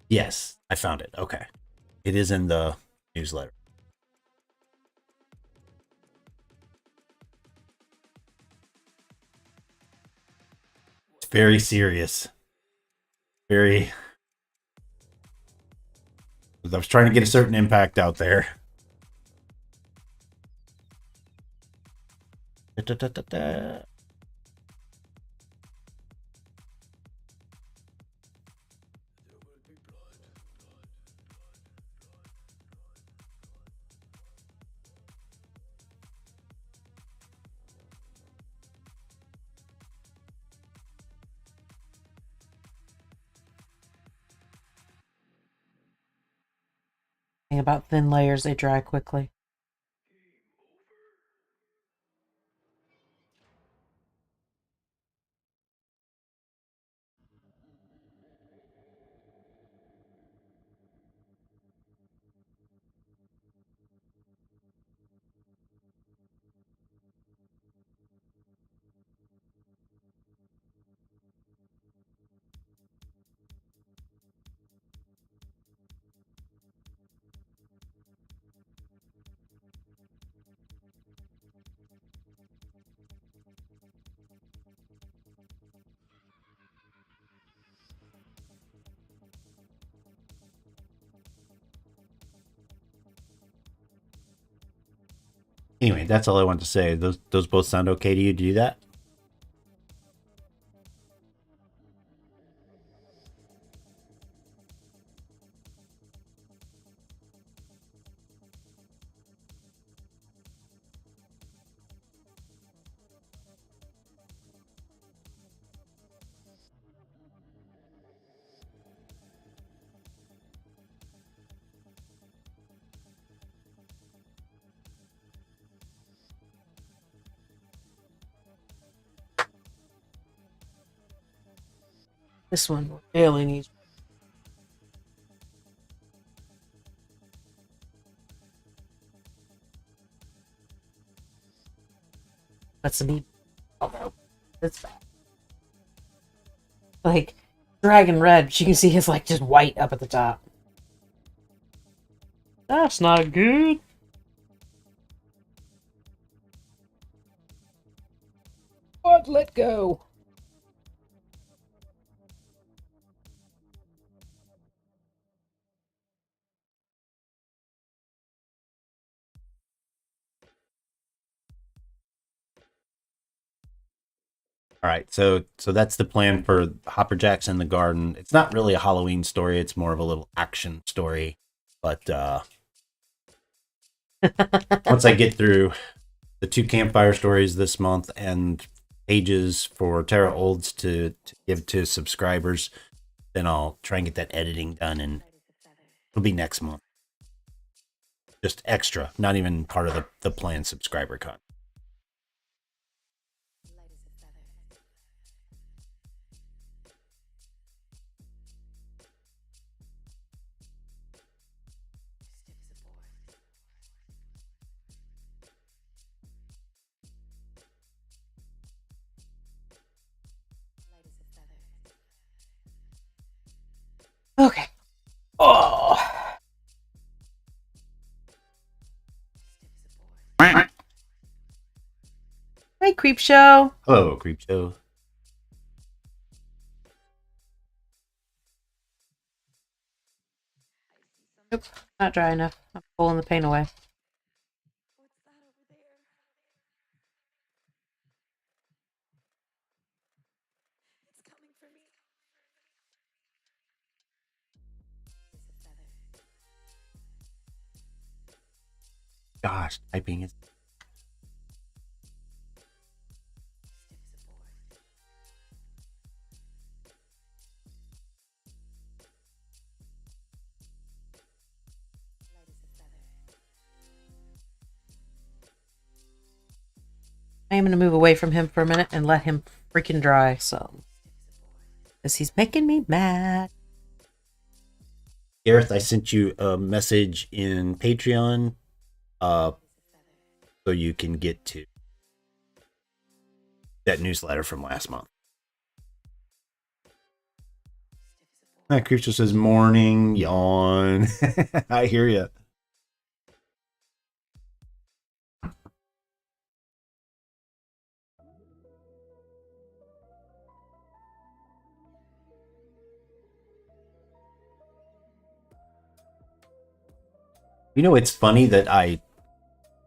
Yes, I found it. Okay, it is in the newsletter. It's very serious. Very. I was trying to get a certain impact out there. Da, da, da, da. Thing about thin layers, they dry quickly. Anyway, that's all I want to say. Those both sound okay to you? Do that? This one really needs. That's a neat. Although, that's bad. Like, Dragon Red, but you can see it's like just white up at the top. That's not good. What? Let go. All right, so that's the plan for Hopperjacks in the Garden. It's not really a Halloween story; it's more of a little action story. But once I get through the 2 campfire stories this month and pages for Terra Olds to give to subscribers, then I'll try and get that editing done, and it'll be next month. Just extra, not even part of the planned subscriber con. Okay. Oh. Creep Show. Hello, Creep Show. Nope, not dry enough. I'm pulling the paint away. Gosh, typing is. I am going to move away from him for a minute and let him freaking dry. So, because he's making me mad. Gareth, I sent you a message in Patreon, so you can get to that newsletter from last month. Creep Show says morning yawn. I hear you. You know, it's funny that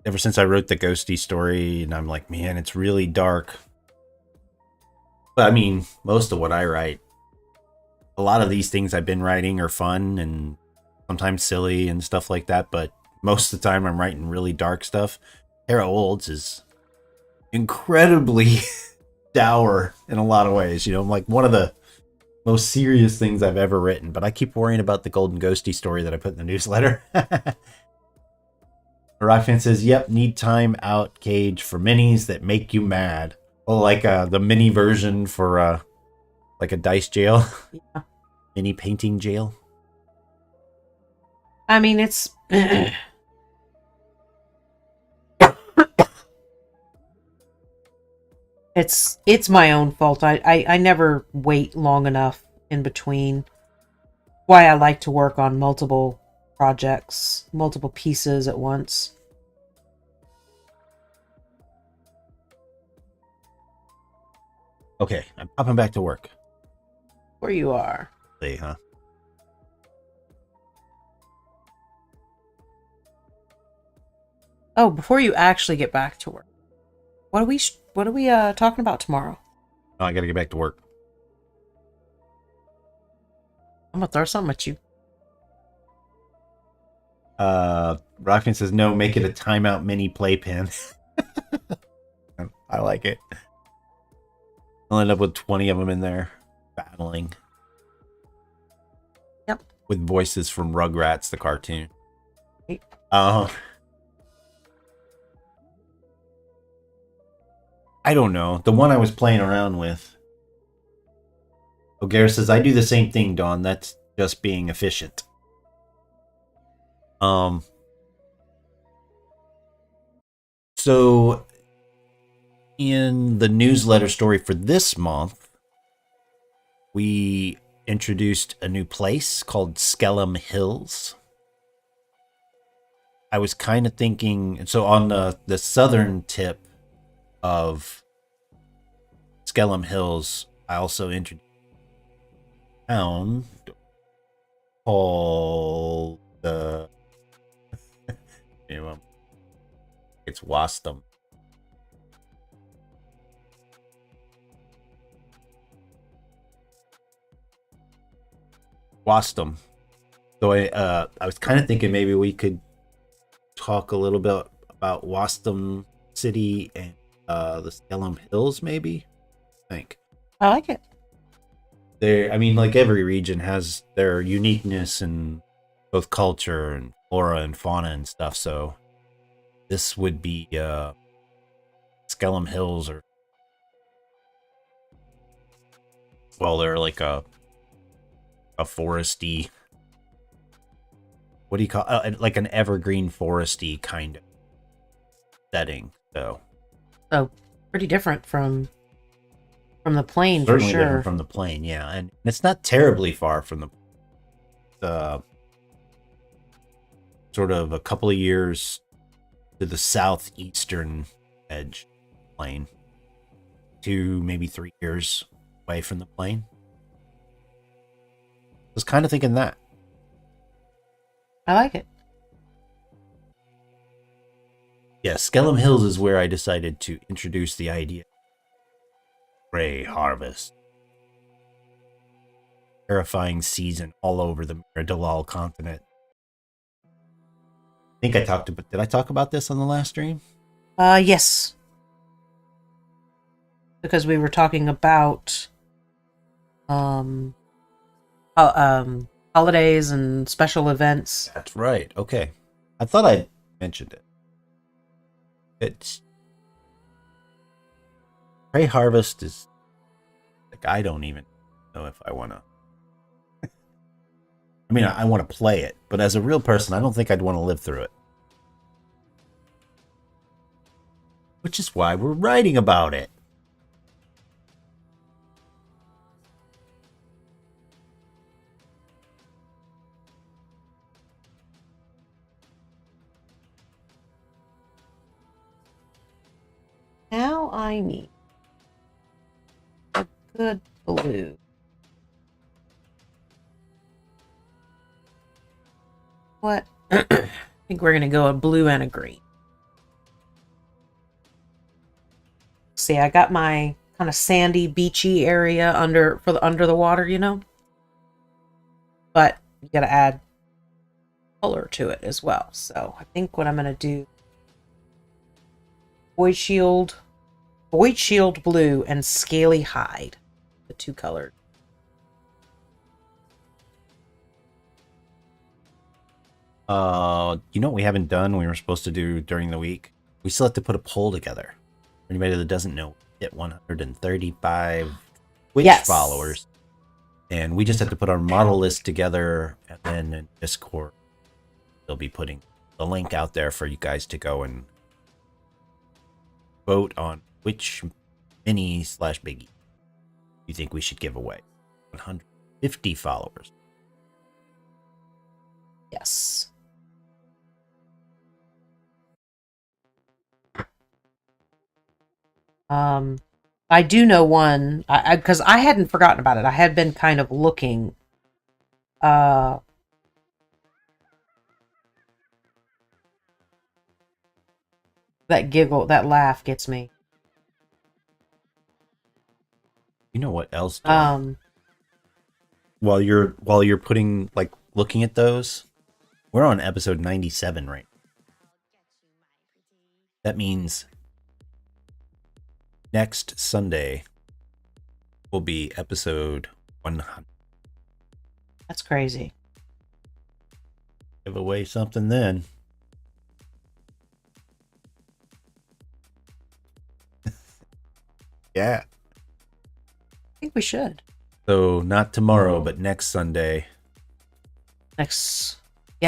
ever since I wrote the ghosty story, and I'm like, man, it's really dark. But I mean, most of what I write, a lot of these things I've been writing are fun and sometimes silly and stuff like that. But most of the time I'm writing really dark stuff. Tara Olds is incredibly dour in a lot of ways. You know, I'm like one of the most serious things I've ever written, but I keep worrying about the golden ghosty story that I put in the newsletter. Rockfan says, yep, need time out cage for minis that make you mad. Oh, like the mini version for like a dice jail. Yeah. Mini painting jail. I mean, it's it's my own fault. I never wait long enough in between. Why I like to work on multiple projects, multiple pieces at once. Okay, I'm popping back to work. Where you are. See, huh? Oh, before you actually get back to work, what are we talking about tomorrow? Oh, I gotta get back to work. I'm gonna throw something at you. Rockfan says, no, make it a timeout mini playpen. I like it. I'll end up with 20 of them in there battling. Yep. With voices from Rugrats, the cartoon. Right. I don't know. The one I was playing around with. O'Gara says, I do the same thing, Dawn. That's just being efficient. So in the newsletter story for this month, we introduced a new place called Skellum Hills. I was kind of thinking, so on the southern tip of Skellum Hills, I also introduced a town called it's Wastham. Wastham. So I was kind of thinking maybe we could talk a little bit about Wastham City and the Skellum Hills, maybe. I think I like it. I mean, like every region has their uniqueness in both culture and flora and fauna and stuff. So this would be Skellum Hills, or well, they're like a foresty. What do you call like an evergreen foresty kind of setting? So Pretty different from the plane, certainly for different sure. from the plane, yeah, and it's not terribly far from the sort of a couple of years to the southeastern edge plane. 2, maybe 3 years away from the plane. Was kind of thinking that. I like it. Yeah, Skellum Hills is where I decided to introduce the idea of Grey Harvest. Terrifying season all over the Miradolal continent. I think I talked about. Did I talk about this on the last stream? Yes. Because we were talking about holidays and special events. That's right. Okay. I thought I mentioned it. It's Grey Harvest is like I don't even know if I want to. I mean, I want to play it, but as a real person, I don't think I'd want to live through it. Which is why we're writing about it. Now I need a good blue. What? I think we're gonna go a blue and a green. See, I got my kind of sandy, beachy area under the water, you know. But you gotta add color to it as well. So I think what I'm gonna do: Void Shield blue, and Scaly Hide, the 2 colors. You know what we haven't done? We were supposed to do during the week. We still have to put a poll together. For anybody that doesn't know, hit 135 Twitch followers, and we just have to put our model list together, and then in Discord, they'll be putting the link out there for you guys to go and vote on which mini/biggie you think we should give away. 150 followers. Yes. I do know one, because I hadn't forgotten about it. I had been kind of looking. That giggle, that laugh gets me. You know what else? While you're putting looking at those, we're on episode 97 right now. That means next Sunday will be episode 100. That's crazy. Give away something then. Yeah. I think we should. So not tomorrow, but next Sunday.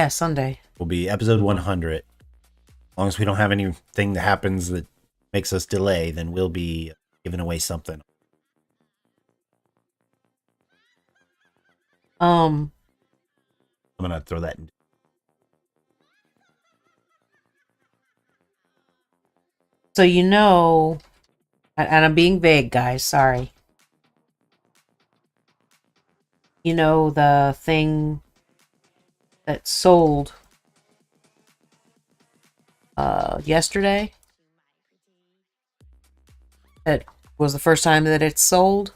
Sunday. Will be episode 100. As long as we don't have anything that happens that makes us delay, then we'll be giving away something. I'm gonna throw that in. So you know, and I'm being vague, guys, sorry. You know the thing that sold yesterday? It was the first time that it's sold?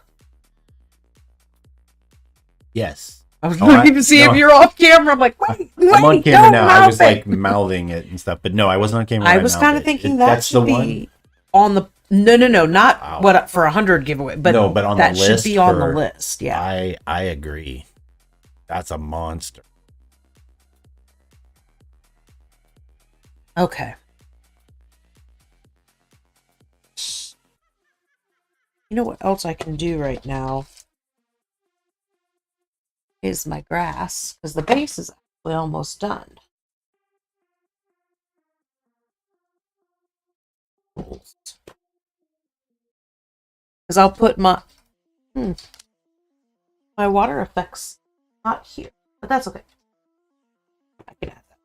Yes. I was looking to see if you're off camera. I'm like, wait, I'm on camera now. I was it. mouthing it and stuff, but no, I wasn't on camera. I was kind of thinking that should be on the no, not what for 100 giveaway, but no, but on that the list should be on the list. Yeah, I agree. That's a monster. Okay. You know what else I can do right now is my grass, because the base is actually almost done. Because I'll put my water effects not here, but that's okay. I can add that.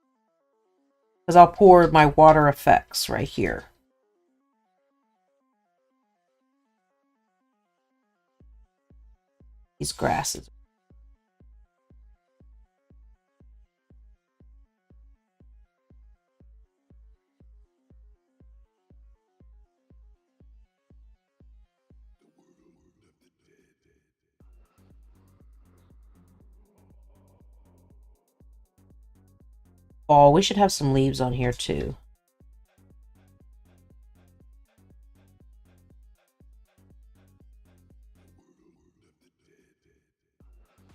Because I'll pour my water effects right here. These grasses. Oh, we should have some leaves on here too.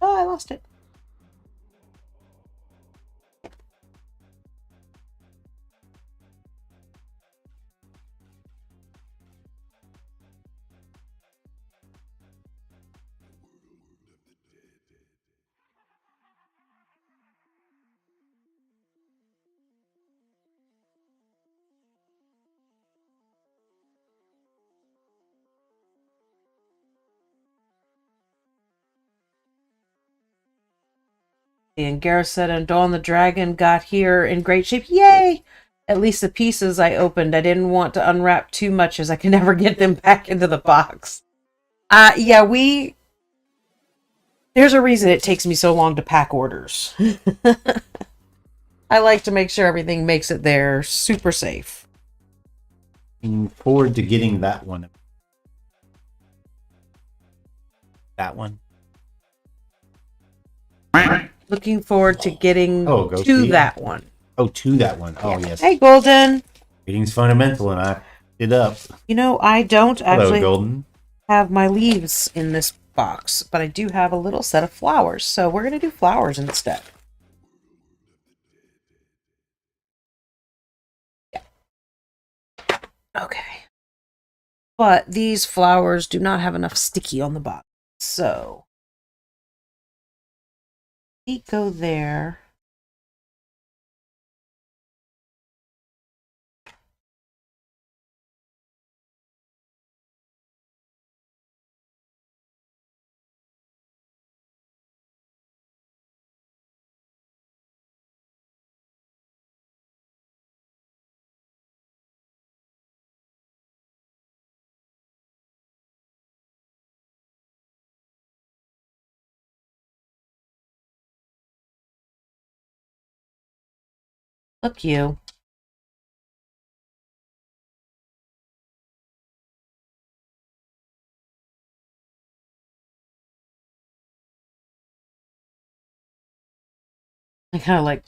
Oh, I lost it. And Gareth said, and Dawn the Dragon got here in great shape. Yay! At least the pieces I opened. I didn't want to unwrap too much as I can never get them back into the box. Yeah, there's a reason it takes me so long to pack orders. I like to make sure everything makes it there super safe. Looking forward to getting that one. That one. Looking forward to getting to that one. Oh, to that one. Oh, yes. Hey, Golden. Reading's fundamental, and I it up. You know, I don't actually Golden. have my leaves in this box, but I do have a little set of flowers, so we're going to do flowers instead. Yeah. Okay. But these flowers do not have enough sticky on the bottom, so feet go there. Look, you. I kind of like,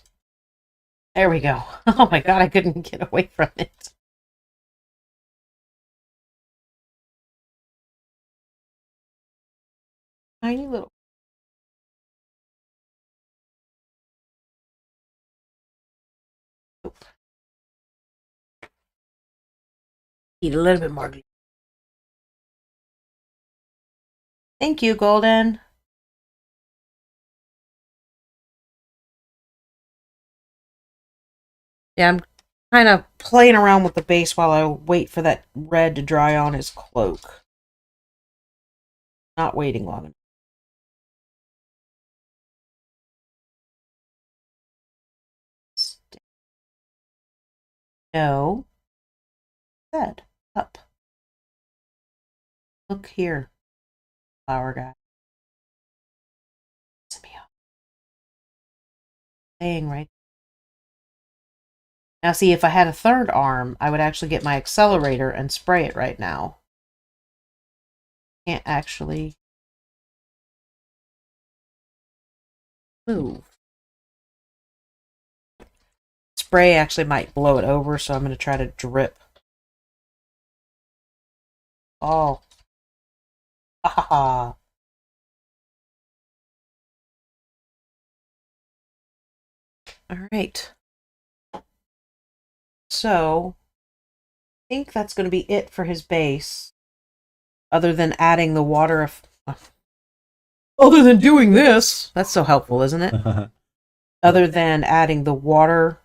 there we go. Oh my god, I couldn't get away from it. Tiny little. Nope. Need a little bit more. Thank you, Golden. Yeah, I'm kind of playing around with the base while I wait for that red to dry on his cloak. Not waiting long enough. No. Said. Up. Look here, flower guy. It's me up. Staying right. Now see, if I had a third arm, I would actually get my accelerator and spray it right now. Can't actually move. Spray actually might blow it over, so I'm going to try to drip. Oh. Ah. All right. So, I think that's going to be it for his base. Other than adding the water. Other than doing this. That's so helpful, isn't it? Other than adding the water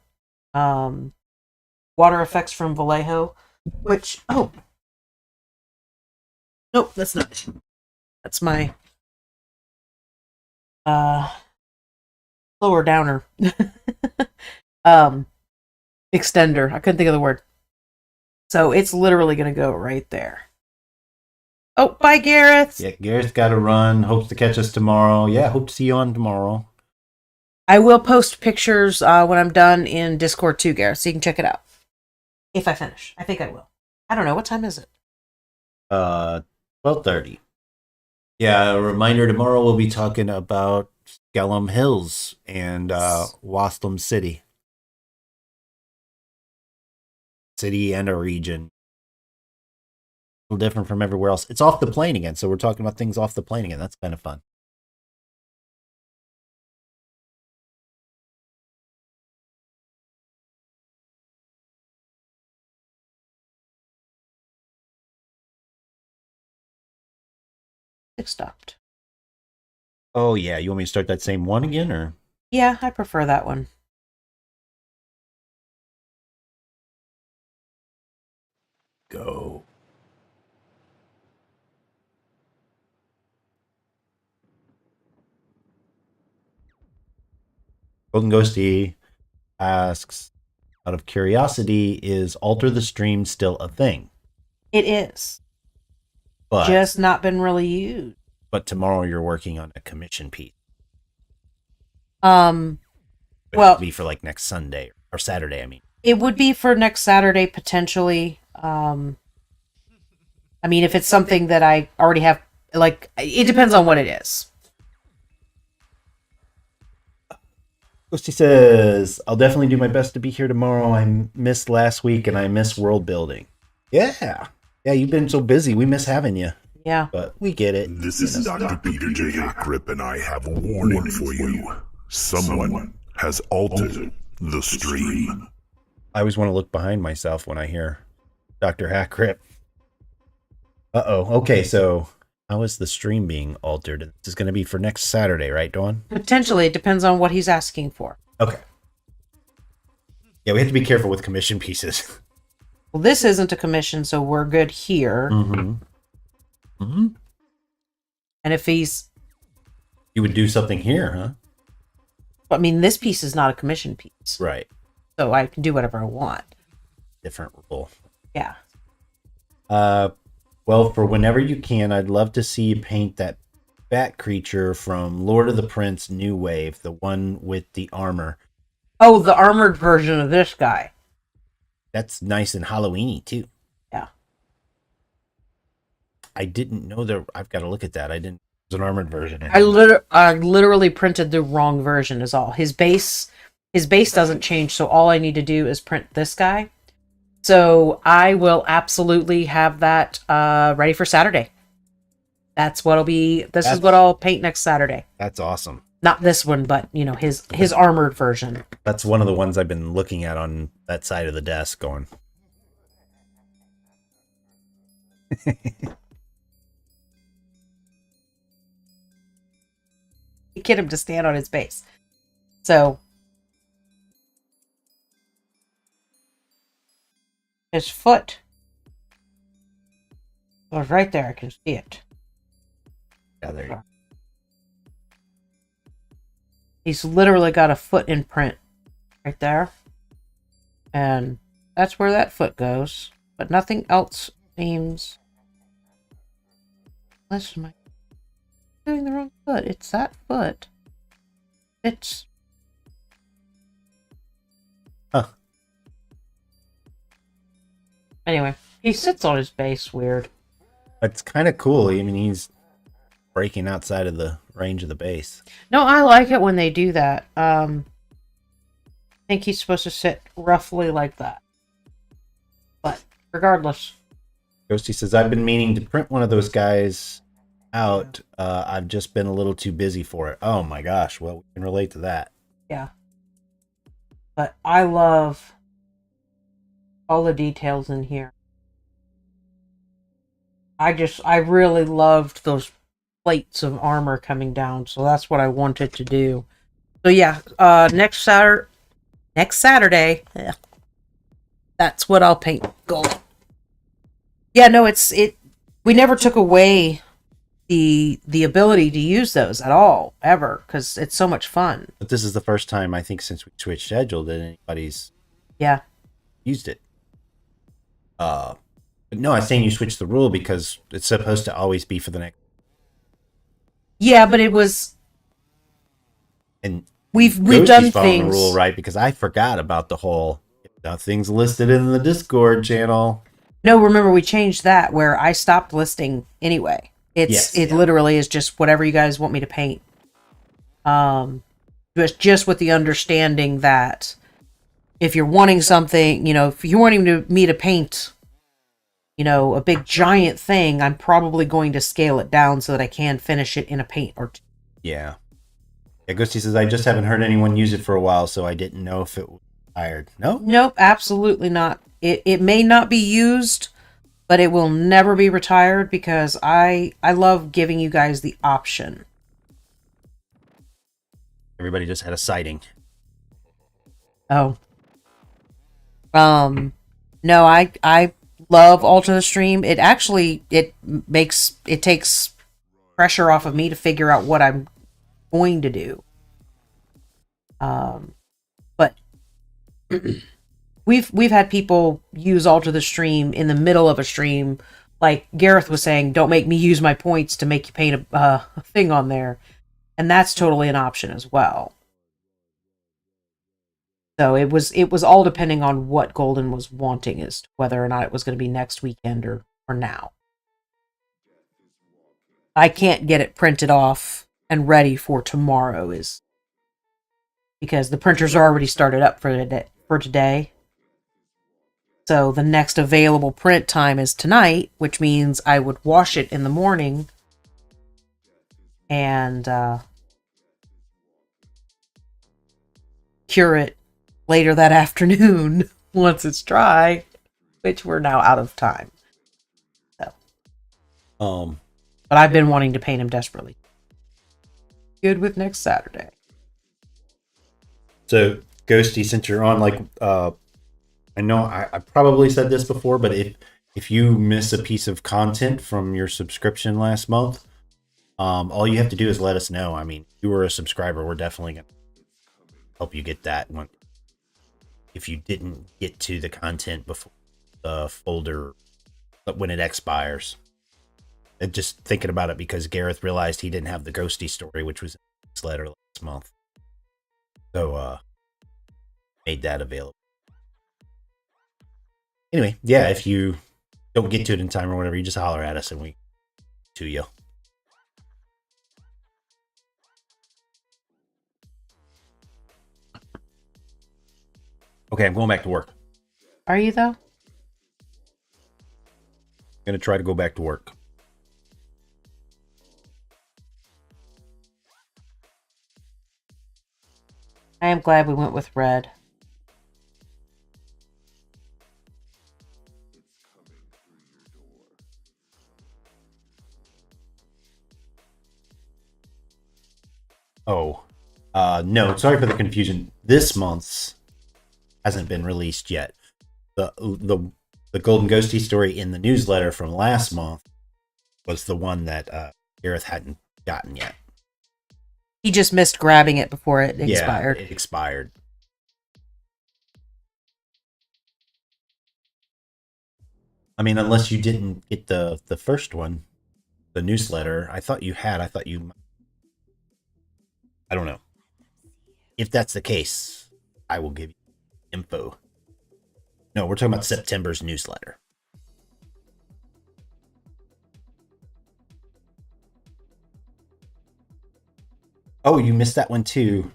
effects from Vallejo, which, oh. Nope, that's not it. That's my lower downer. Extender. I couldn't think of the word. So it's literally going to go right there. Oh, bye, Gareth. Yeah, Gareth's got to run. Hopes to catch us tomorrow. Yeah, hope to see you on tomorrow. I will post pictures when I'm done in Discord too, Gareth, so you can check it out. If I finish. I think I will. I don't know. What time is it? 12:30. Yeah, a reminder, tomorrow we'll be talking about Skellum Hills and Waslam City. City and a region. A little different from everywhere else. It's off the plane again, so we're talking about things off the plane again. That's kind of fun. It stopped. Oh, yeah. You want me to start that same one again, or? Yeah, I prefer that one. Go. Golden Ghosty asks, out of curiosity, is Alter the Stream still a thing? It is. But Just not been really used. But tomorrow you're working on a commission piece. Well, it'll be for like next Sunday or Saturday, I mean. It would be for next Saturday, potentially. I mean, if it's something that I already have, like, it depends on what it is. Ghosty says, I'll definitely do my best to be here tomorrow. I missed last week and I miss world building. Yeah. Yeah, you've been so busy. We miss having you. Yeah. But we get it. This is Dr. Peter J. Crypt, and I have a warning for you. Someone has altered the stream. I always want to look behind myself when I hear Dr. Hackrip. Uh-oh. Okay, so how is the stream being altered? This is going to be for next Saturday, right, Dawn? Potentially. It depends on what he's asking for. Okay. Yeah, we have to be careful with commission pieces. Well, this isn't a commission, so we're good here. Mm-hmm. Mm-hmm. And if he's... You would do something here, huh? I mean, this piece is not a commission piece. Right. So I can do whatever I want. Different rule. Yeah. Well, for whenever you can, I'd love to see you paint that bat creature from Lord of the Prince New Wave, the one with the armor. Oh, the armored version of this guy. That's nice and Halloween-y, too. Yeah. I didn't know that. I've got to look at that. I didn't. There's an armored version. I literally printed the wrong version is all. His base doesn't change, so all I need to do is print this guy. So I will absolutely have that ready for Saturday. That's what'll be. This is what I'll paint next Saturday. That's awesome. Not this one, but you know, his armored version. That's one of the ones I've been looking at on that side of the desk going. Get him to stand on his base. So his foot was right there. I can see it. Yeah, there you go. He's literally got a foot imprint right there. And that's where that foot goes. But nothing else seems... Unless am I doing the wrong foot? It's that foot. It's... Huh. Anyway, he sits on his base weird. It's kind of cool. I mean, he's breaking outside of the range of the base. No, I like it when they do that. I think he's supposed to sit roughly like that. But regardless. Ghosty says, I've been meaning to print one of those guys out. I've just been a little too busy for it. Oh my gosh. Well, we can relate to that. Yeah. But I love all the details in here. I really loved those plates of armor coming down, so that's what I wanted to do. So yeah, next Saturday, yeah, that's what I'll paint gold. Yeah, no, we never took away the ability to use those at all, ever, because it's so much fun. But this is the first time, I think, since we switched schedule that anybody's Yeah. used it. But no, I was saying you switched the rule because it's supposed to always be for the next. Yeah, but it was And we've Ghosty's done following the things. rule right because I forgot about the whole nothing's listed in the Discord channel. No, remember we changed that where I stopped listing anyway. Yes, It yeah. literally is just whatever you guys want me to paint. Just with the understanding that if you're wanting something, if you're wanting me to paint, a big giant thing, I'm probably going to scale it down so that I can finish it in a paint or two. Yeah. Yeah, Ghosty says, I just haven't heard anyone use it for a while, so I didn't know if it was tired. No? Nope, absolutely not. It may not be used, but it will never be retired because I love giving you guys the option. Everybody just had a sighting. Oh. No, I love Alter the Stream. It actually it takes pressure off of me to figure out what I'm going to do. But we've had people use Alter the Stream in the middle of a stream, like Gareth was saying, don't make me use my points to make you paint a thing on there. And that's totally an option as well. So it was all depending on what Golden was wanting as to whether or not it was going to be next weekend or now. I can't get it printed off and ready for tomorrow is because the printers are already started up for today. So the next available print time is tonight, which means I would wash it in the morning and cure it later that afternoon once it's dry, which we're now out of time. So, but I've been wanting to paint him desperately. Good with next Saturday. So, Ghosty, since you're on, I know I probably said this before, but if you miss a piece of content from your subscription last month, all you have to do is let us know. I mean, if you were a subscriber, we're definitely going to help you get that one. If you didn't get to the content before the folder, but when it expires. And just thinking about it because Gareth realized he didn't have the Ghosty story, which was in his letter last month. So, made that available. Anyway, yeah, if you don't get to it in time or whatever, you just holler at us and we to you. Okay, I'm going back to work. Are you though? I'm going to try to go back to work. I am glad we went with red. Oh, no, sorry for the confusion. This month's hasn't been released yet. The Golden Ghosty story in the newsletter from last month was the one that Gareth hadn't gotten yet. He just missed grabbing it before it expired. Yeah, it expired. I mean, unless you didn't get the first one, the newsletter. I thought you had. I don't know. If that's the case, I will give you info. No, we're talking about September's newsletter. Oh, you missed that one too.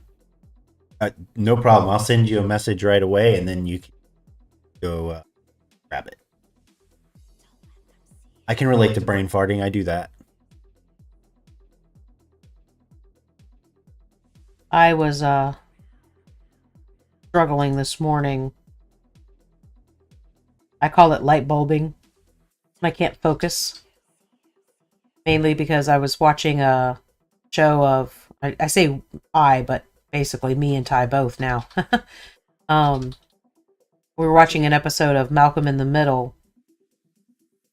No problem. I'll send you a message right away, and then you can go grab it. I can relate to brain farting. I do that. I was struggling this morning. I call it light bulbing. I can't focus. Mainly because I was watching a show of, I say I, but basically me and Ty both now. We were watching an episode of Malcolm in the Middle,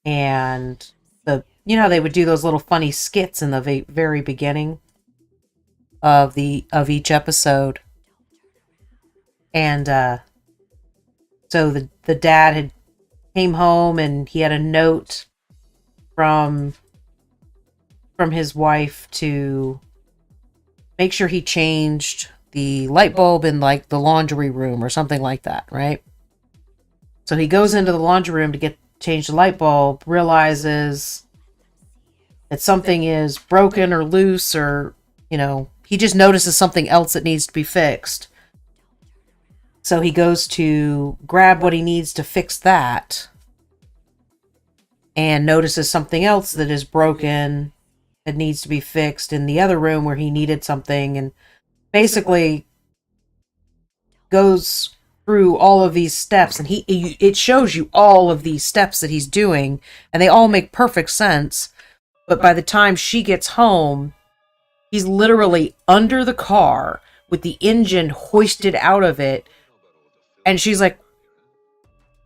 and how they would do those little funny skits in the very beginning of each episode, and so the dad had came home and he had a note from his wife to make sure he changed the light bulb in like the laundry room or something like that, right? So he goes into the laundry room to change the light bulb, realizes that something is broken or loose, or, he just notices something else that needs to be fixed. So he goes to grab what he needs to fix that and notices something else that is broken that needs to be fixed in the other room where he needed something, and basically goes through all of these steps, and it shows you all of these steps that he's doing, and they all make perfect sense. But by the time she gets home, he's literally under the car with the engine hoisted out of it, and she's like,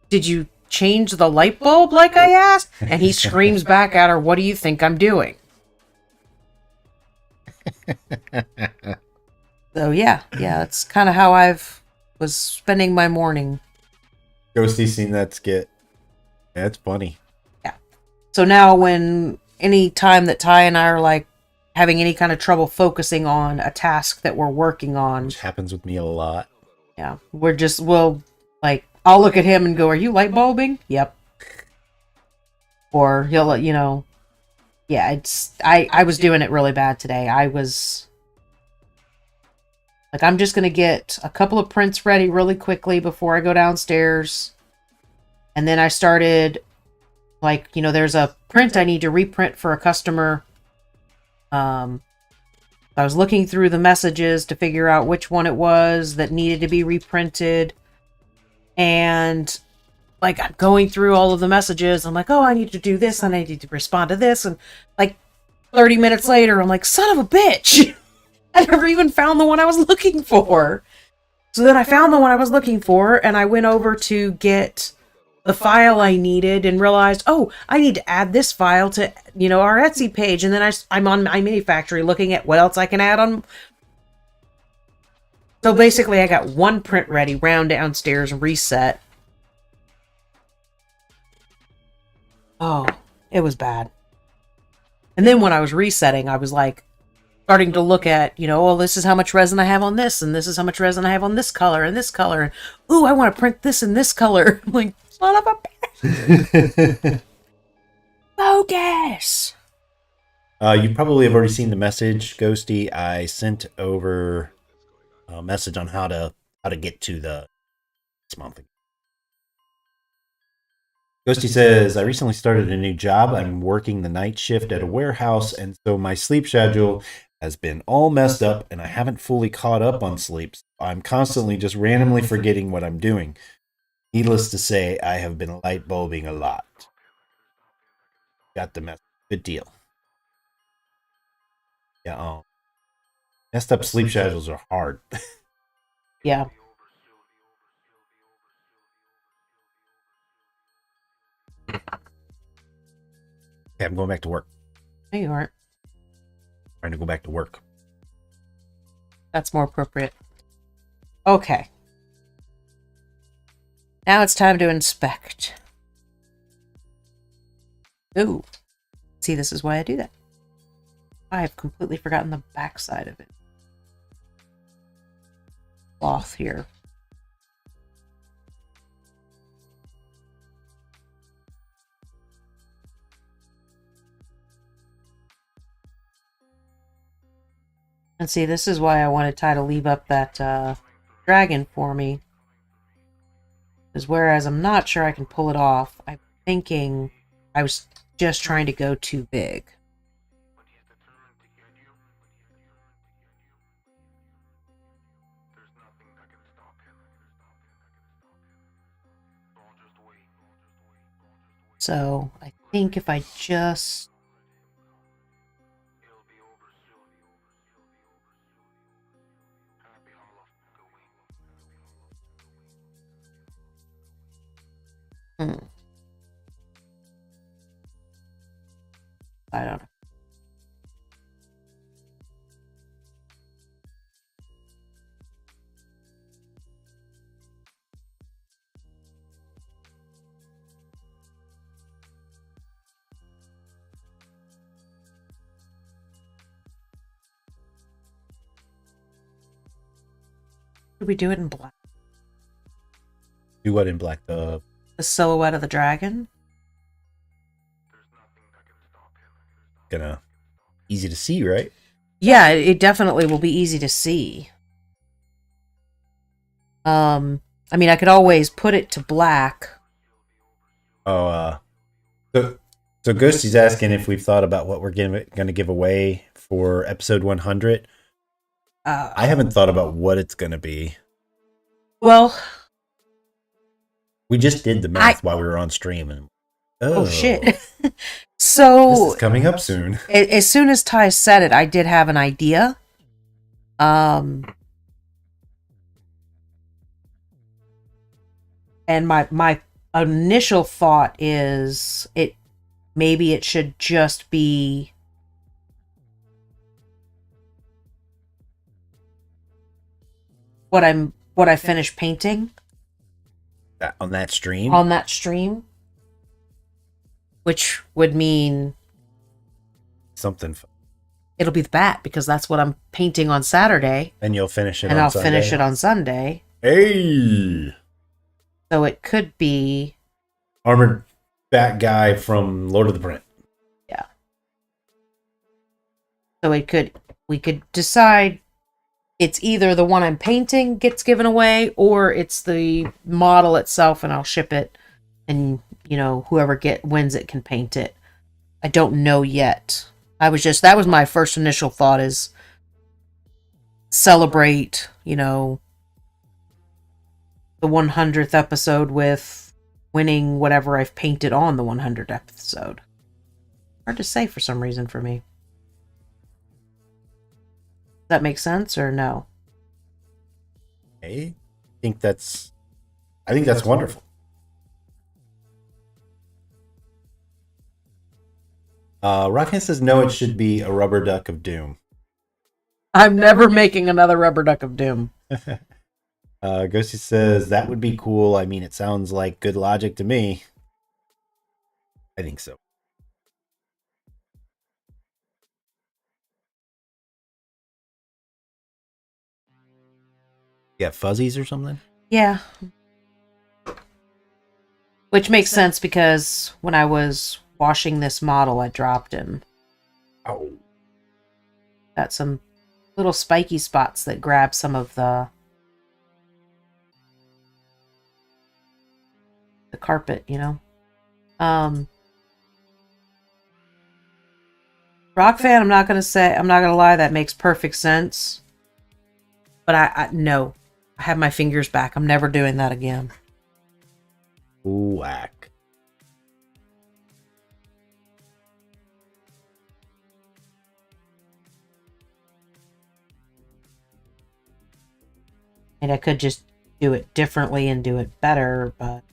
"Did you change the light bulb like I asked?" And he screams back at her, "What do you think I'm doing?" So yeah, that's kind of how was spending my morning. Ghosty seen that skit. That's funny. Yeah. So now any time that Ty and I are like having any kind of trouble focusing on a task that we're working on, which happens with me a lot. Yeah. I'll look at him and go, "Are you light bulbing?" "Yep." Or he'll, yeah, I was doing it really bad today. I was like, I'm just going to get a couple of prints ready really quickly before I go downstairs. And then I started, there's a print I need to reprint for a customer. I was looking through the messages to figure out which one it was that needed to be reprinted. And, I'm going through all of the messages. I'm like, oh, I need to do this, and I need to respond to this. And, 30 minutes later, I'm like, son of a bitch! I never even found the one I was looking for. So then I found the one I was looking for, and I went over to get the file I needed and realized, oh, I need to add this file to, our Etsy page. And then I'm on my mini factory looking at what else I can add on. So basically I got one print ready, round downstairs, reset. Oh, it was bad. And then when I was resetting, I was starting to look at, well, this is how much resin I have on this, and this is how much resin I have on this color and this color. And, ooh, I want to print this in this color. I'm like, son of a bitch. Focus. You probably have already seen the message, Ghosty. I sent over a message on how to get to this month. Ghosty says, I recently started a new job. I'm working the night shift at a warehouse, and so my sleep schedule has been all messed up, and I haven't fully caught up on sleep. I'm constantly just randomly forgetting what I'm doing. Needless to say, I have been light bulbing a lot. Got the message. Good deal. Yeah, messed up sleep schedules are hard. Yeah. Okay, I'm going back to work. No, you aren't. Trying to go back to work. That's more appropriate. Okay. Now it's time to inspect. Ooh. See, this is why I do that. I have completely forgotten the backside of it. Cloth here. And see, this is why I wanted Ty to leave up that dragon for me. Because whereas I'm not sure I can pull it off, I'm thinking I was just trying to go too big. So I think if I just... I don't know. Should we do it in black? Do what in black? The silhouette of the dragon? gonna easy to see, right? Yeah, it definitely will be easy to see. I mean, I could always put it to black. Oh, so Ghosty's asking if we've thought about what we're going to give away for episode 100. I haven't thought about what it's going to be. Well, we just did the math while we were on stream. And, oh shit. So this is coming up soon. As soon as Ty said it, I did have an idea. And my initial thought is maybe it should just be what I finished painting on that stream. Which would mean something. It'll be the bat because that's what I'm painting on Saturday. And you'll finish it and I'll finish it on Sunday. Hey! So it could be armored bat guy from Lord of the Print. Yeah. So we could decide it's either the one I'm painting gets given away or it's the model itself and I'll ship it and whoever wins it can paint it. I don't know yet. That was my first initial thought is celebrate, the 100th episode with winning whatever I've painted on the 100th episode. Hard to say for some reason for me. Does that make sense or no? I think that's wonderful. Rockhand says no, it should be a rubber duck of doom. I'm never making another rubber duck of doom. Ghosty says that would be cool. I mean, it sounds like good logic to me. I think so. You got fuzzies or something? Yeah. Which makes sense because when I was washing this model, I dropped him. Oh. Got some little spiky spots that grab some of the carpet, Rock fan, I'm not gonna lie, that makes perfect sense. But no. I have my fingers back. I'm never doing that again. Whack. And I could just do it differently and do it better, but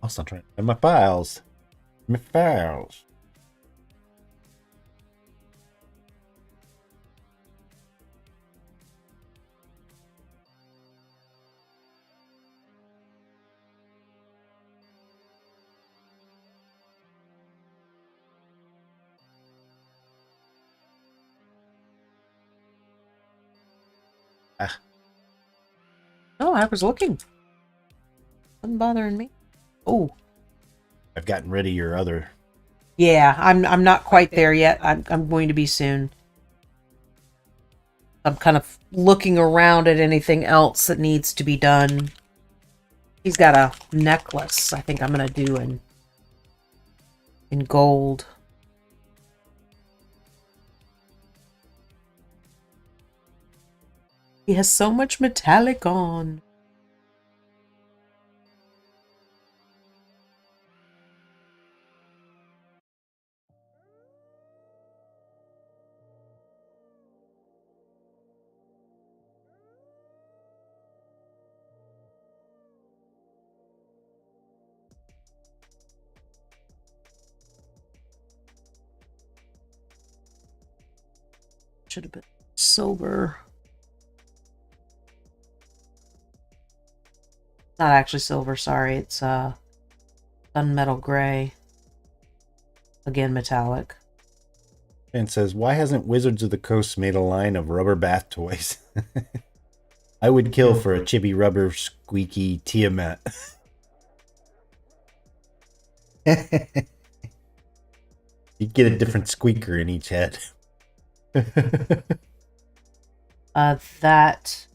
I'm still trying to find my files. oh, I was looking. Wasn't bothering me. Oh, I've gotten rid of your other. Yeah, I'm not quite there yet. I'm going to be soon. I'm kind of looking around at anything else that needs to be done. He's got a necklace I think I'm gonna do in gold. He has so much metallic on. Should have been silver. Not actually silver, sorry. It's gunmetal gray. Again, metallic. And says, why hasn't Wizards of the Coast made a line of rubber bath toys? I would kill for a chibi rubber squeaky Tiamat. You'd get a different squeaker in each head. That...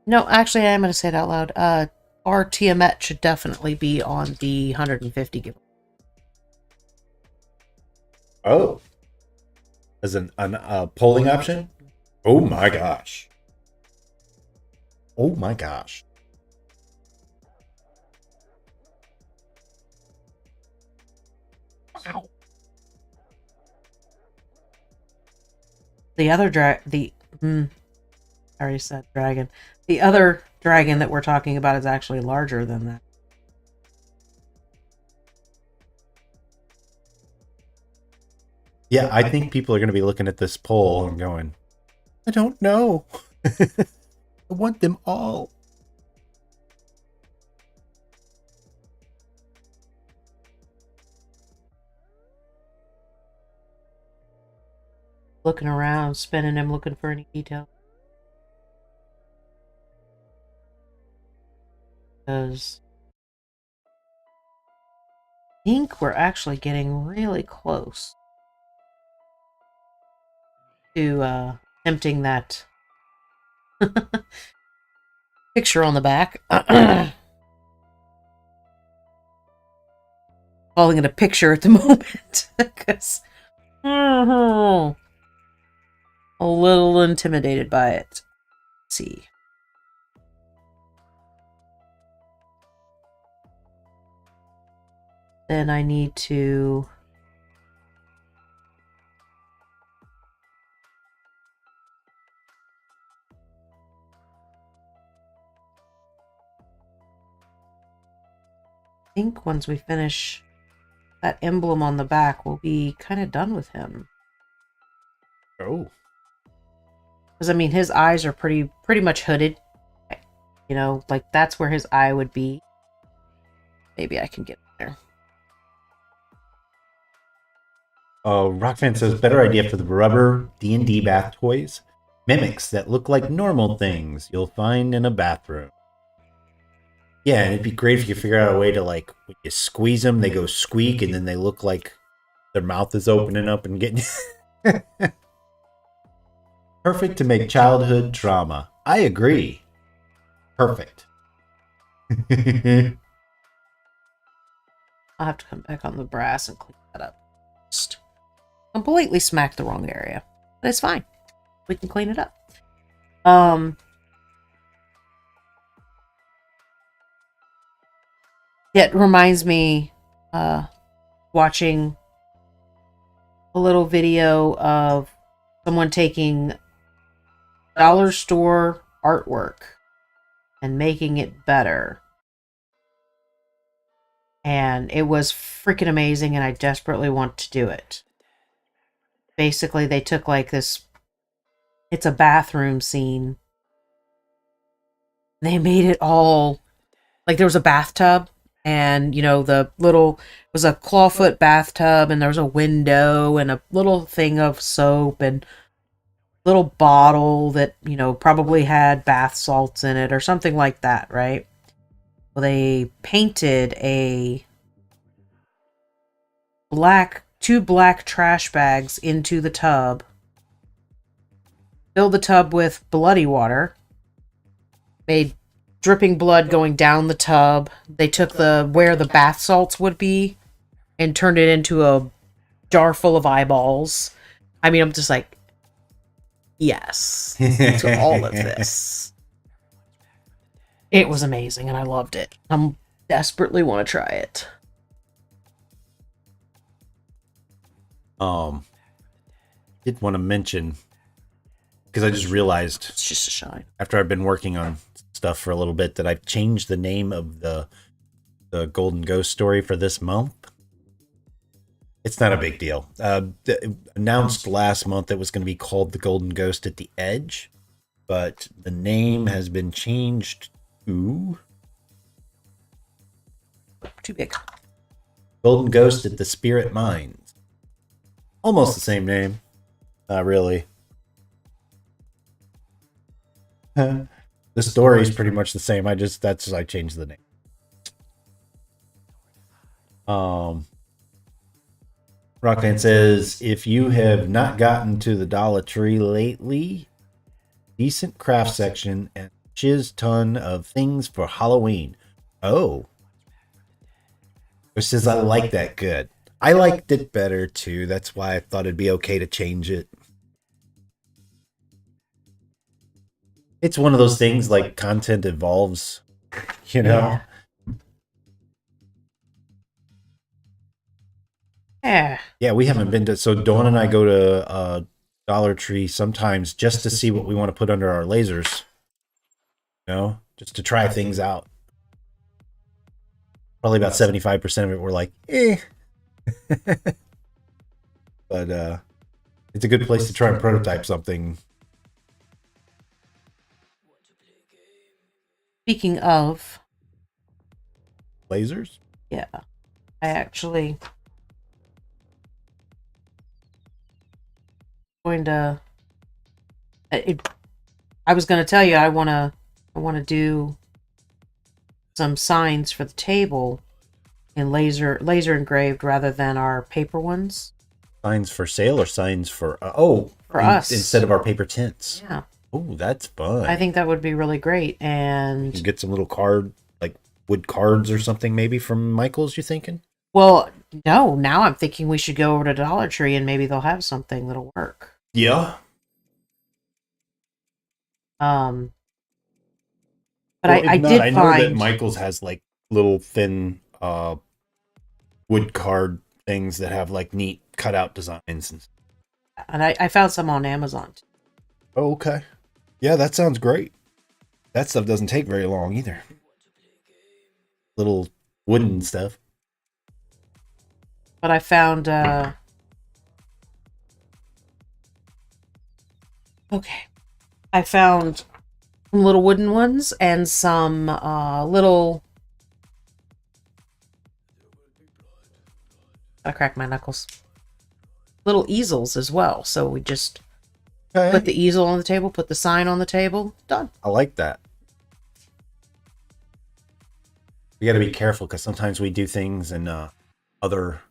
No, actually, I'm going to say it out loud. Our Tiamat should definitely be on the 150 giveaway. Oh. As an polling option? Oh my gosh. Oh my gosh. Wow. The other I already said dragon. The other dragon that we're talking about is actually larger than that. Yeah, I think people are going to be looking at this poll and going, I don't know. I want them all. Looking around, spinning him, looking for any detail. Because I think we're actually getting really close to tempting that picture on the back. Calling it a picture at the moment. Because a little intimidated by it. Let's see. Then I need to... I think once we finish that emblem on the back, we'll be kind of done with him. Oh. Because, I mean, his eyes are pretty much hooded. You know, like, that's where his eye would be. Maybe I can get there. Rockfan says, better idea for the rubber D&D bath toys. Mimics that look like normal things you'll find in a bathroom. Yeah, and it'd be great if you figure out a way to, like, when you squeeze them, they go squeak, and then they look like their mouth is opening up and getting... Perfect to make childhood trauma. I agree. Perfect. I'll have to come back on the brass and clean that up. Just completely smacked the wrong area. But it's fine. We can clean it up. It reminds me watching a little video of someone taking dollar store artwork and making it better. And it was freaking amazing, and I desperately want to do it. Basically, they took like this, it's a bathroom scene. They made it all, like there was a bathtub, and, you know, the little, it was a clawfoot bathtub, and there was a window, and a little thing of soap, and little bottle that, you know, probably had bath salts in it, or something like that, right? Well, they painted two black trash bags into the tub, filled the tub with bloody water, made dripping blood going down the tub. They took where the bath salts would be and turned it into a jar full of eyeballs. I mean, I'm just like, yes, to all of this. It was amazing, and I loved it. I desperately want to try it. Did want to mention because I just realized It's just a shine. after I've been working on stuff for a little bit that I've changed the name of the Golden Ghost story for this month. It's not a big deal. Announced last month it was going to be called The Golden Ghost at the Edge, but the name has been changed to Too big. Golden Ghost at the Spirit Mines. Almost the same name. Not really. The story is pretty much the same. I changed the name. Rockland says, if you have not gotten to the Dollar Tree lately, decent craft section and shiz ton of things for Halloween. Oh. Which says I like that good. I liked it better too. That's why I thought it'd be okay to change it. It's one of those things like content evolves, you know? Yeah. Yeah, we haven't been to. So Dawn and I go to Dollar Tree sometimes just to see what we want to put under our lasers. You know, just to try things out. Probably about 75% of it we're like, eh. But it's a good place to try and prototype something. Speaking of Lasers? Yeah. I actually going to I was going to tell you I want to do some signs for the table in laser engraved rather than our paper ones. Signs for sale or signs for for us instead of our paper tints. Yeah. Oh, that's fun. I think that would be really great. And you can get some little like wood cards or something maybe from Michael's, you thinking? Well, no, now I'm thinking we should go over to Dollar Tree and maybe they'll have something that'll work. Yeah. But well, I did find that Michael's has like little thin wood card things that have like neat cutout designs. And I found some on Amazon too. Oh, okay. Yeah, that sounds great. That stuff doesn't take very long either. Little wooden stuff. But I found I found some little wooden ones and some little I cracked my knuckles. Little easels as well. So we just put the easel on the table, put the sign on the table, done. I like that. We got to be careful because sometimes we do things and other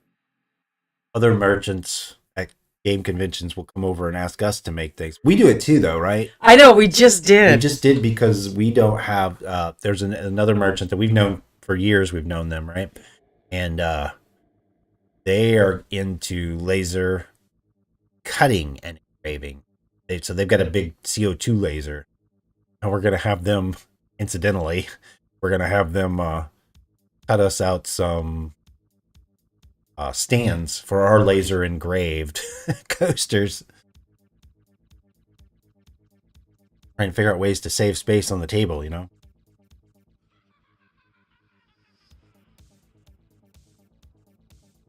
merchants at game conventions will come over and ask us to make things. We do it too, though, right? I know, we just did. We just did because we don't have. There's another merchant that we've known for years. We've known them, right? And they are into laser cutting and engraving. So they've got a big CO2 laser, and we're gonna have them. Incidentally, we're gonna have them cut us out some stands for our laser engraved coasters. Trying to figure out ways to save space on the table, you know.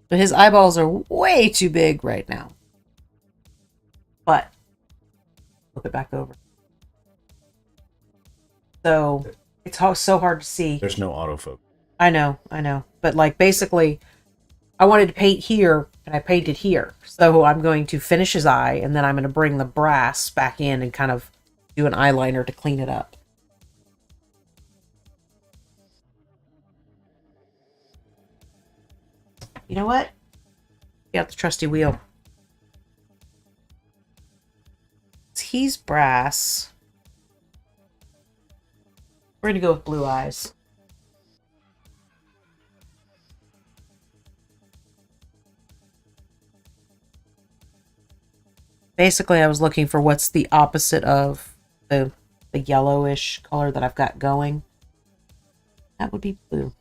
But his eyeballs are way too big right now. But flip it back over. So it's so hard to see. There's no autofocus. I know. But like basically, I wanted to paint here and I painted here. So I'm going to finish his eye and then I'm going to bring the brass back in and kind of do an eyeliner to clean it up. You know what? Get out the trusty wheel. He's brass. We're going to go with blue eyes. Basically, I was looking for what's the opposite of the yellowish color that I've got going. That would be blue.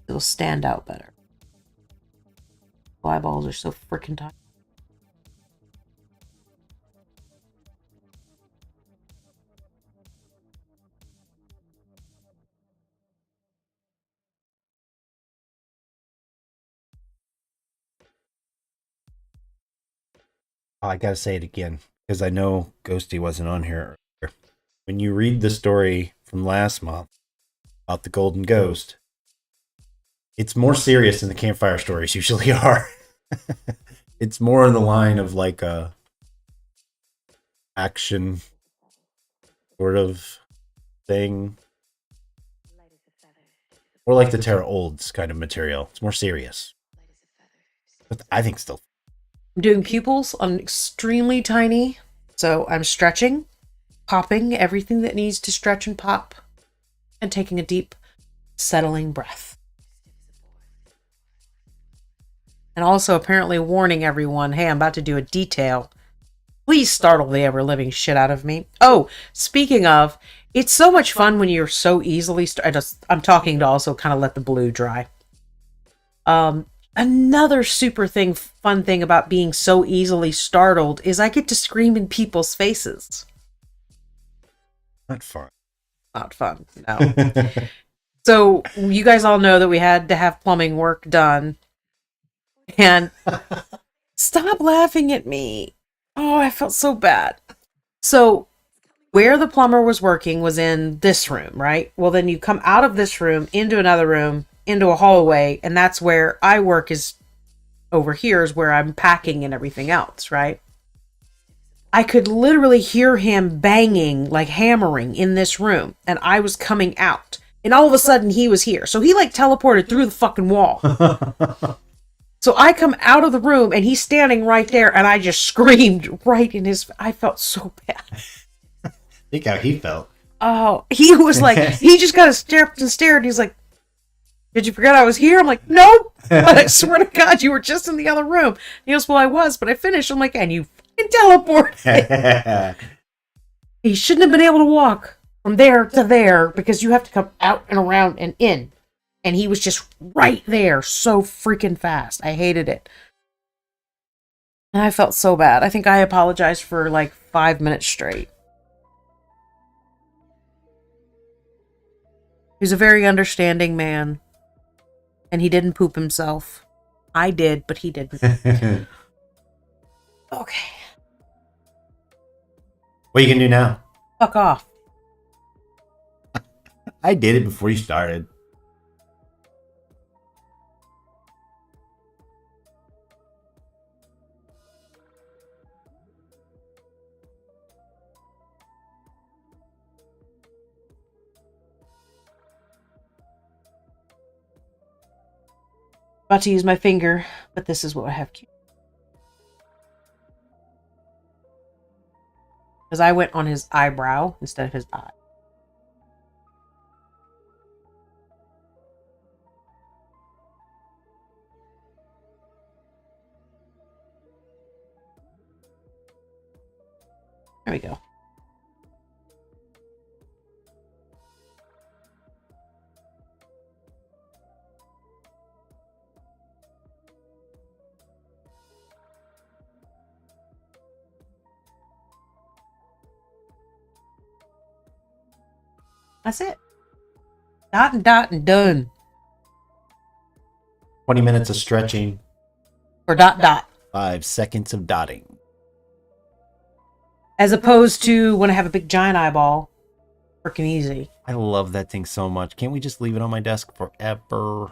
It'll stand out better. Eyeballs are so freaking tight. Oh, I gotta say it again because I know Ghosty wasn't on here earlier. When you read the story from last month about the Golden Ghost, it's more serious than the campfire stories usually are. It's more in the line of like a action sort of thing. More like the Terra Olds kind of material. It's more serious. But I think still. I'm doing pupils on extremely tiny. So I'm stretching, popping everything that needs to stretch and pop, and taking a deep, settling breath. And also apparently warning everyone, hey, I'm about to do a detail. Please startle the ever-living shit out of me. Oh, speaking of, it's so much fun when you're so easily... I'm talking to also kind of let the blue dry. Another fun thing about being so easily startled is I get to scream in people's faces. Not fun. Not fun, no. So, you guys all know that we had to have plumbing work done. And stop laughing at me. Oh, I felt so bad. So, where the plumber was working was in this room, right? Well, then you come out of this room into another room, into a hallway, and that's where I work is over here is where I'm packing and everything else, right? I could literally hear him banging, like hammering in this room, and I was coming out. And all of a sudden, he was here. So he like teleported through the fucking wall. So I come out of the room, and he's standing right there, and I just screamed right in his... I felt so bad. Think how he felt. Oh, he was like... he just kind of stared and stared. He's like, did you forget I was here? I'm like, nope. But I swear to God, you were just in the other room. He goes, well, I was, but I finished. I'm like, and you fucking teleported. He shouldn't have been able to walk from there to there because you have to come out and around and in. And he was just right there so freaking fast. I hated it. And I felt so bad. I think I apologized for like 5 minutes straight. He's a very understanding man. And he didn't poop himself. I did, but he didn't. Okay. What are you gonna do now? Fuck off. I did it before you started. About to use my finger, but this is what I have. Because I went on his eyebrow instead of his eye. There we go. That's it. Dot and done. 20 minutes of stretching. Or dot. 5 seconds of dotting. As opposed to when I have a big giant eyeball. Freaking easy. I love that thing so much. Can't we just leave it on my desk forever?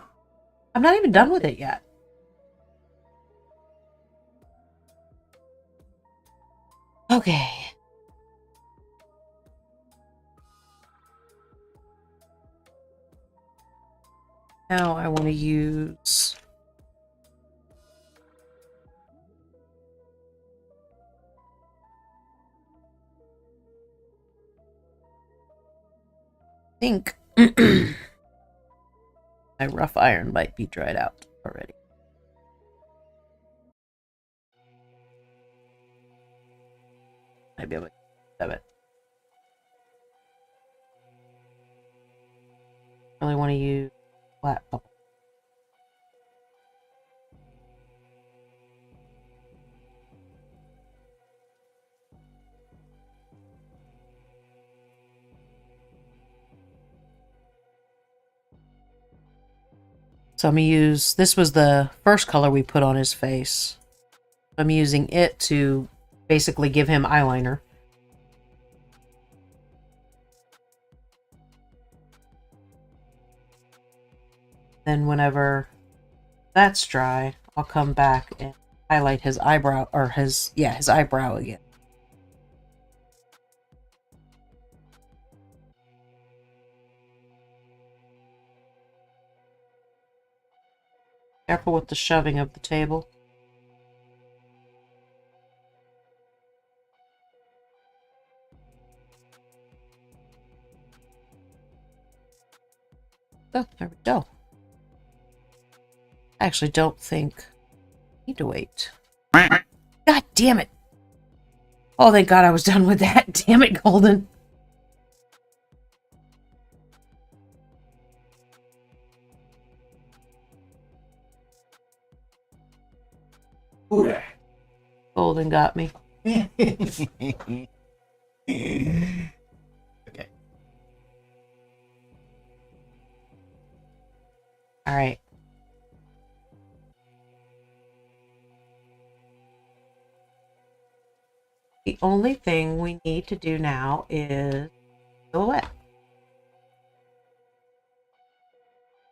I'm not even done with it yet. Okay. Now I want to use... I think my rough iron might be dried out already. Might be able to have it. Really want to use flat bubble. So I'm going to use, this was the first color we put on his face. I'm using it to basically give him eyeliner. Then whenever that's dry, I'll come back and highlight his eyebrow, or his eyebrow again. Careful with the shoving of the table. Oh, there we go. I actually don't think I need to wait. God damn it! Oh, thank God I was done with that. Damn it, Golden. Ooh. Golden got me. Okay. All right. The only thing we need to do now is silhouette.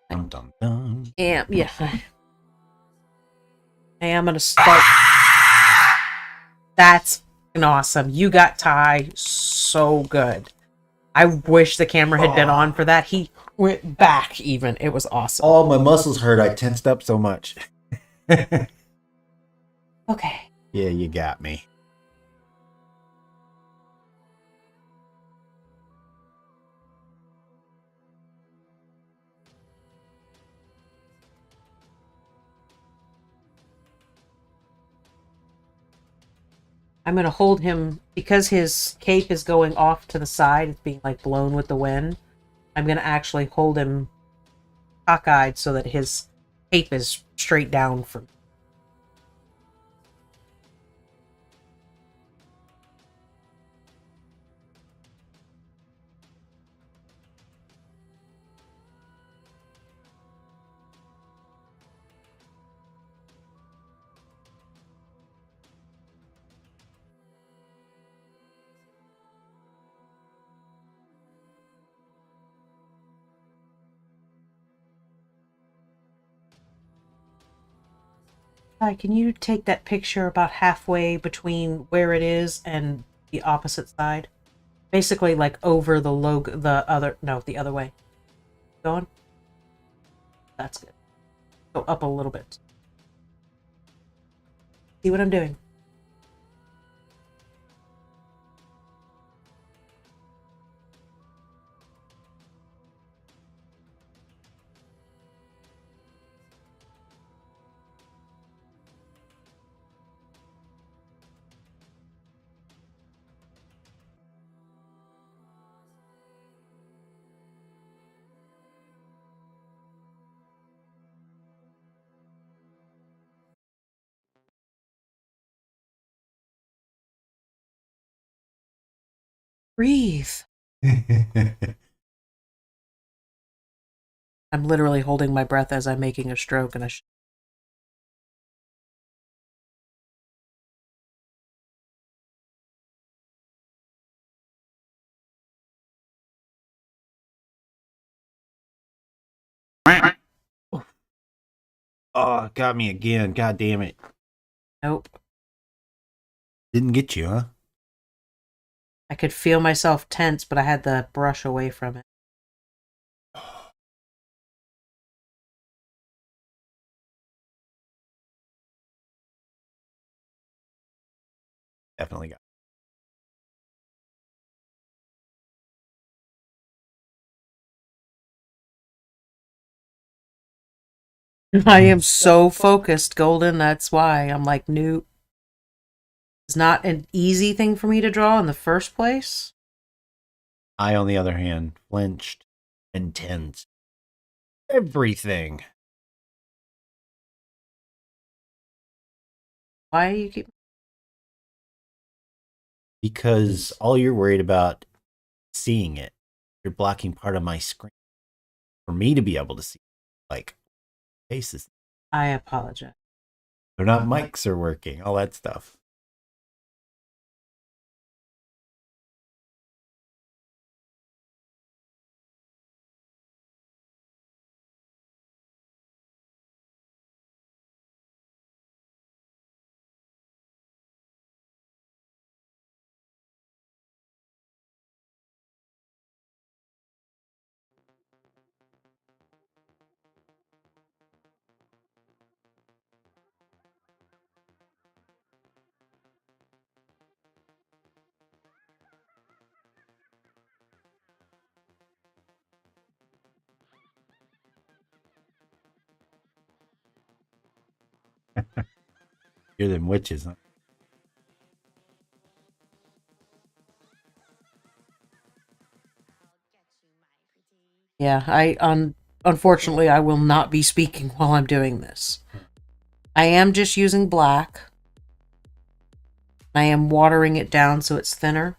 Dun, dun, dun. Yeah. I am gonna start. That's fucking awesome. You got Ty so good. I wish the camera had been on for that. He went back even. It was awesome. Oh, my muscles hurt. I tensed up so much. Okay. Yeah, you got me. I'm going to hold him because his cape is going off to the side. It's being like blown with the wind. I'm going to actually hold him cockeyed so that his cape is straight down from. Hi, can you take that picture about halfway between where it is and the opposite side? Basically, like over the logo, the other way. Going? That's good. Go up a little bit. See what I'm doing? Breathe. I'm literally holding my breath as I'm making a stroke, and Oh, got me again. God damn it. nope. Didn't get you, huh? I could feel myself tense, but I had the brush away from it. Definitely got. I am so focused, Golden. That's why I'm like, nope. It's not an easy thing for me to draw in the first place. I, on the other hand, flinched and tensed. Everything. Why do you keep? Because all you're worried about seeing it. You're blocking part of my screen for me to be able to see, like, faces. I apologize. They're not mics are working, all that stuff. You're them witches, huh? Yeah, unfortunately I will not be speaking while I'm doing this. I am just using black. I am watering it down so it's thinner.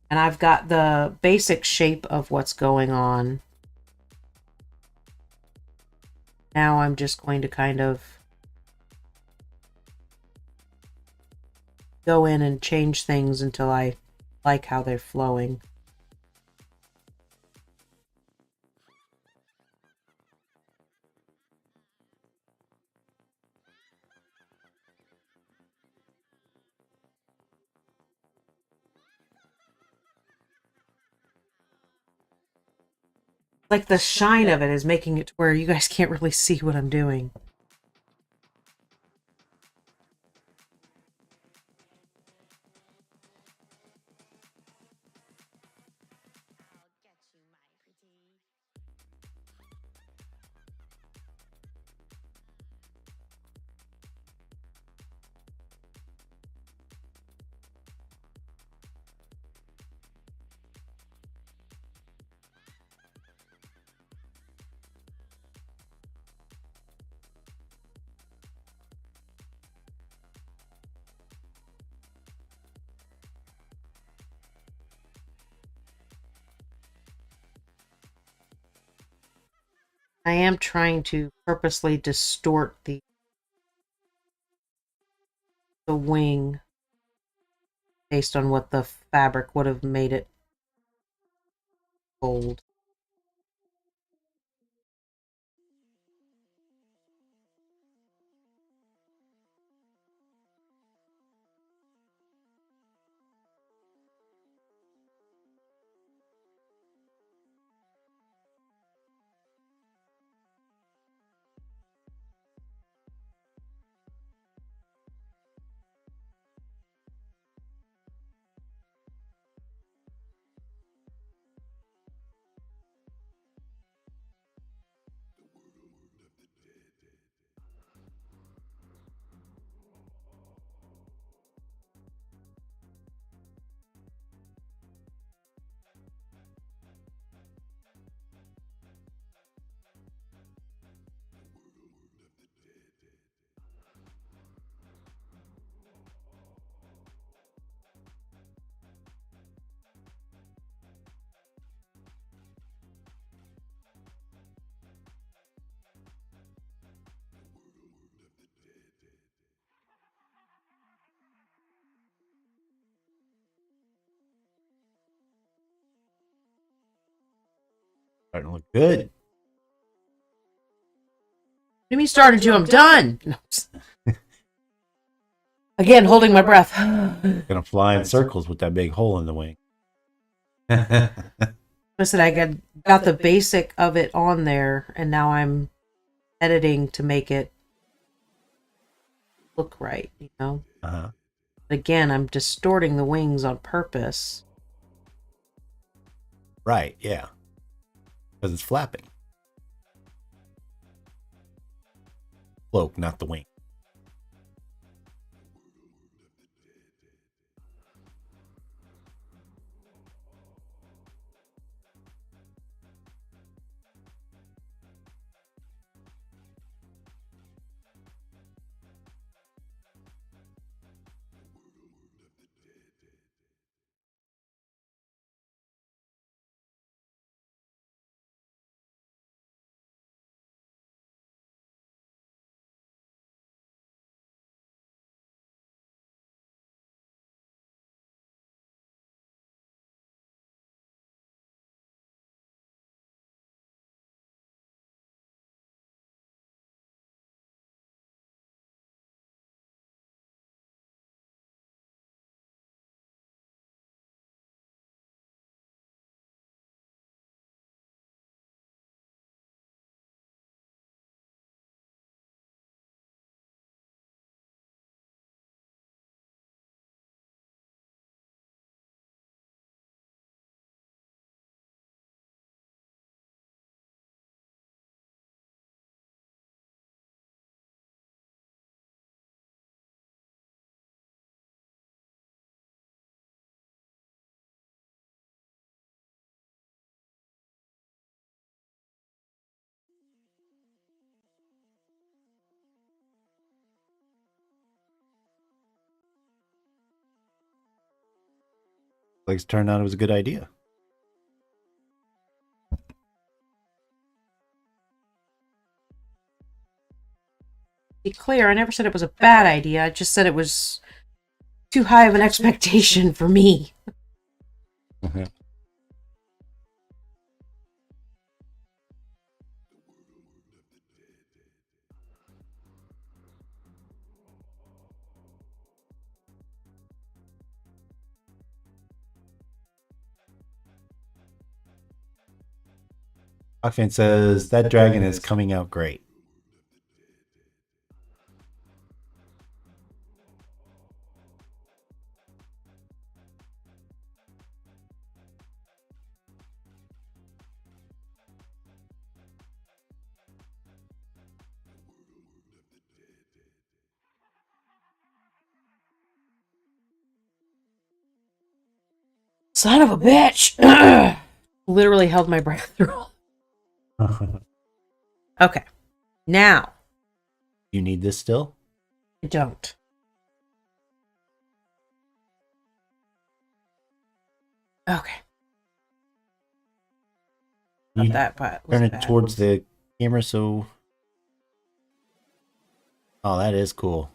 And I've got the basic shape of what's going on. Now I'm just going to kind of go in and change things until I like how they're flowing. Like the shine of it is making it to where you guys can't really see what I'm doing. I am trying to purposely distort the wing based on what the fabric would have made it gold. Starting to look good. What do you mean starting to? I'm done. No. Again, holding my breath. Gonna fly in circles with that big hole in the wing. Listen, I got the basic of it on there, and now I'm editing to make it look right, you know? Uh-huh. But again, I'm distorting the wings on purpose. Right, yeah. Because it's flapping. Cloak, not the wing. Like it turned out it was a good idea. Be clear, I never said it was a bad idea. I just said it was too high of an expectation for me. Hawkfan says that dragon is coming out great. Son of a bitch! Literally held my breath through. Okay. Now. You need this still? I don't. Okay. You That part was turn it bad. towards the camera so... Oh, that is cool.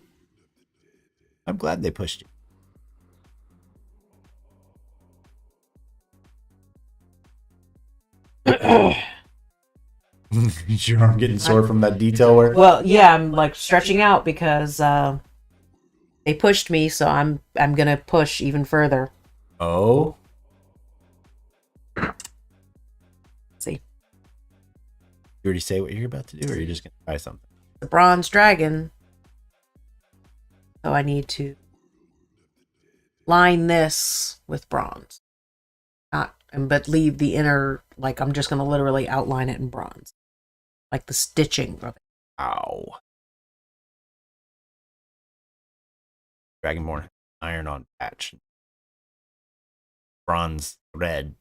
I'm glad they pushed you. Is your arm getting sore from that detail work? Well, yeah, I'm like stretching out because they pushed me, so I'm gonna push even further. Oh? See, You already say what you're about to do, or you're just going to try something? the bronze dragon. So I need to line this with bronze, but leave the inner. Like I'm just gonna literally outline it in bronze, like the stitching of it. Ow. Dragonborn iron-on patch. Bronze thread.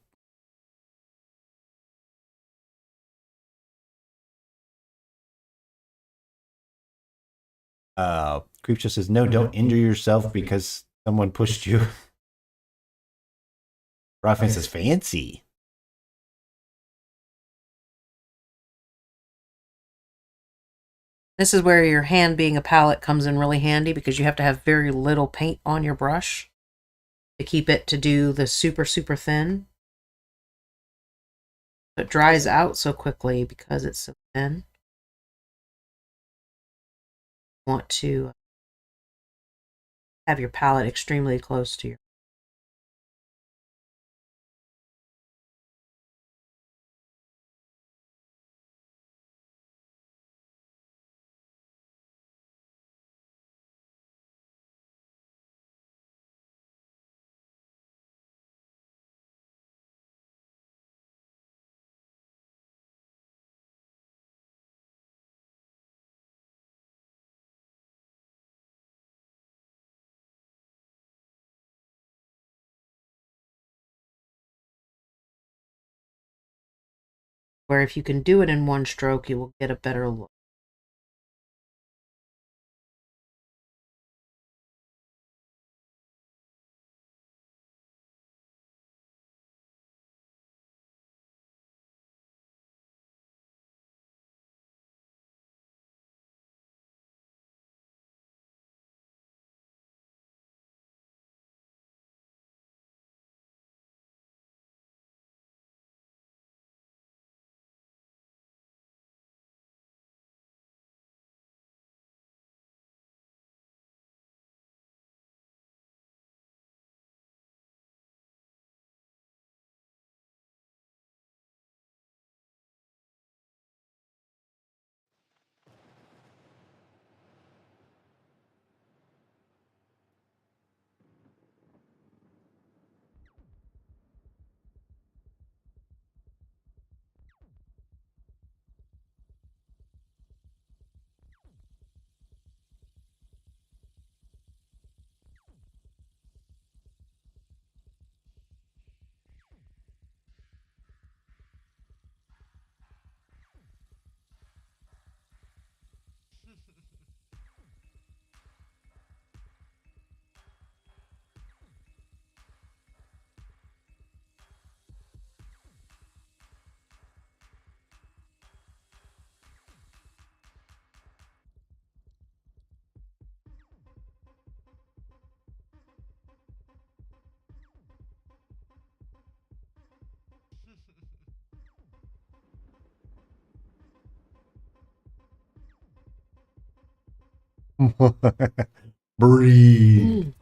Creep just says, no, don't injure yourself because someone pushed you. Rothman says, fancy. This is where your hand being a palette comes in really handy because you have to have very little paint on your brush to keep it to do the super, super thin. It dries out so quickly because it's so thin. You want to have your palette extremely close to your where if you can do it in one stroke, you will get a better look. Breathe.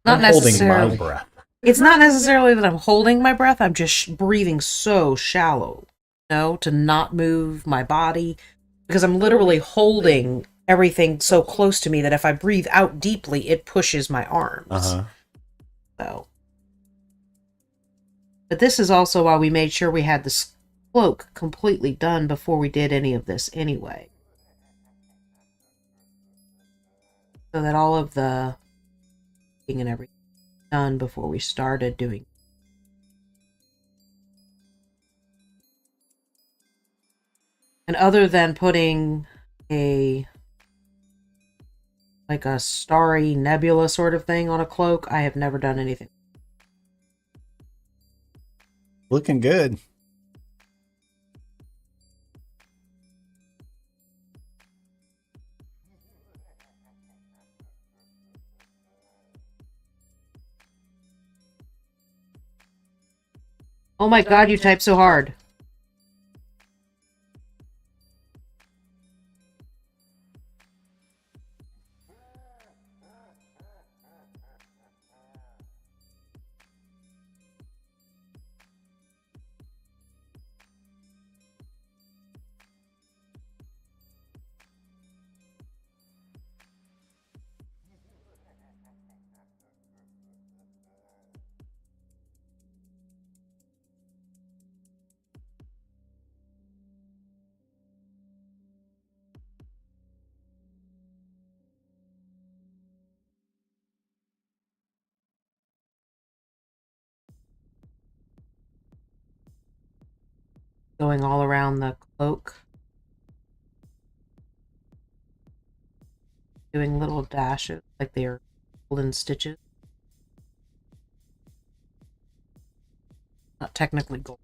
Not I'm holding necessarily. my breath. It's not necessarily that I'm holding my breath. I'm just breathing so shallow, to not move my body, because I'm literally holding everything so close to me that if I breathe out deeply, it pushes my arms. So, but this is also why we made sure we had this cloak completely done before we did any of this anyway. So that all of the and everything done before we started doing. And other than putting a starry nebula sort of thing on a cloak, I have never done anything. Looking good. Oh my god, you type so hard. Going all around the cloak. Doing little dashes like they're golden stitches. Not technically gold.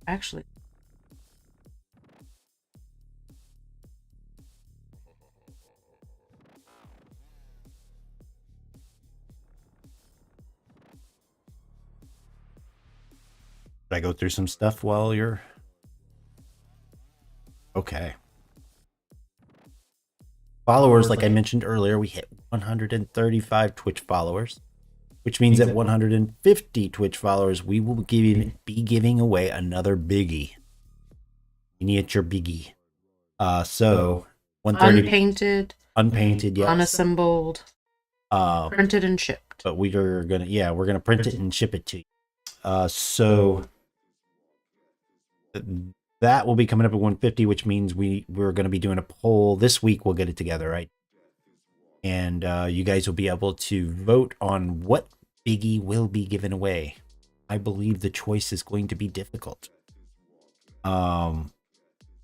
Actually, Did I go through some stuff while you're... Okay. Followers, like I mentioned earlier, we hit 135 Twitch followers, which means at 150 Twitch followers, we will be giving away another biggie. Miniature biggie. So 130 unpainted, yes. unassembled, printed and shipped. But we're gonna print it and ship it to you. So that will be coming up at 150, which means we're going to be doing a poll this week. We'll get it together, right? And you guys will be able to vote on what biggie will be given away. I believe the choice is going to be difficult.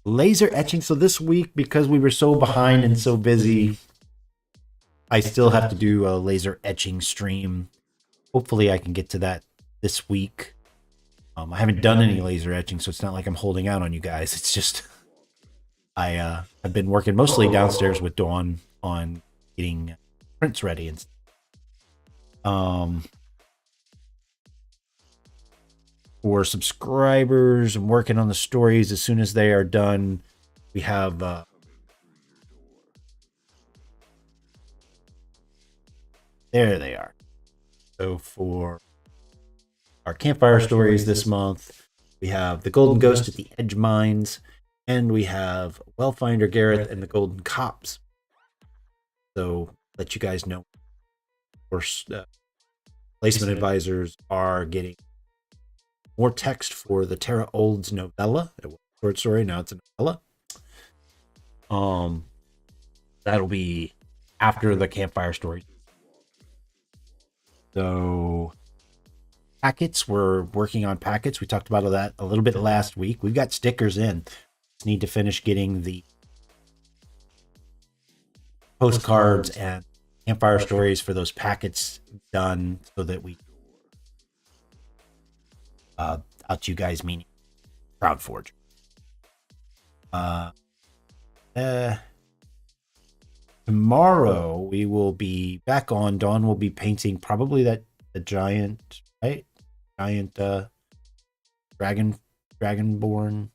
Laser etching. So this week, because we were so behind and so busy, I still have to do a laser etching stream. Hopefully I can get to that this week. I haven't done any laser etching, so it's not like I'm holding out on you guys. It's just I've been working mostly downstairs with Dawn on getting prints ready and for subscribers. I'm working on the stories. As soon as they are done, we have there they are. So for our campfire stories this month, we have the Golden Ghost at the Edge Mines, and we have Wellfinder Gareth and the Golden Cops. So let you guys know. Of course, placement advisors are getting more text for the Tara Olds novella. It was a short story, now it's a novella. That'll be after the campfire story. So packets, we're working on packets. We talked about that a little bit last week. We've got stickers in. Just need to finish getting the postcards and campfire stories for those packets done so that we out to you guys, meaning CrowdForge. Tomorrow we will be back on. Dawn will be painting probably the giant, right? Giant Dragonborn.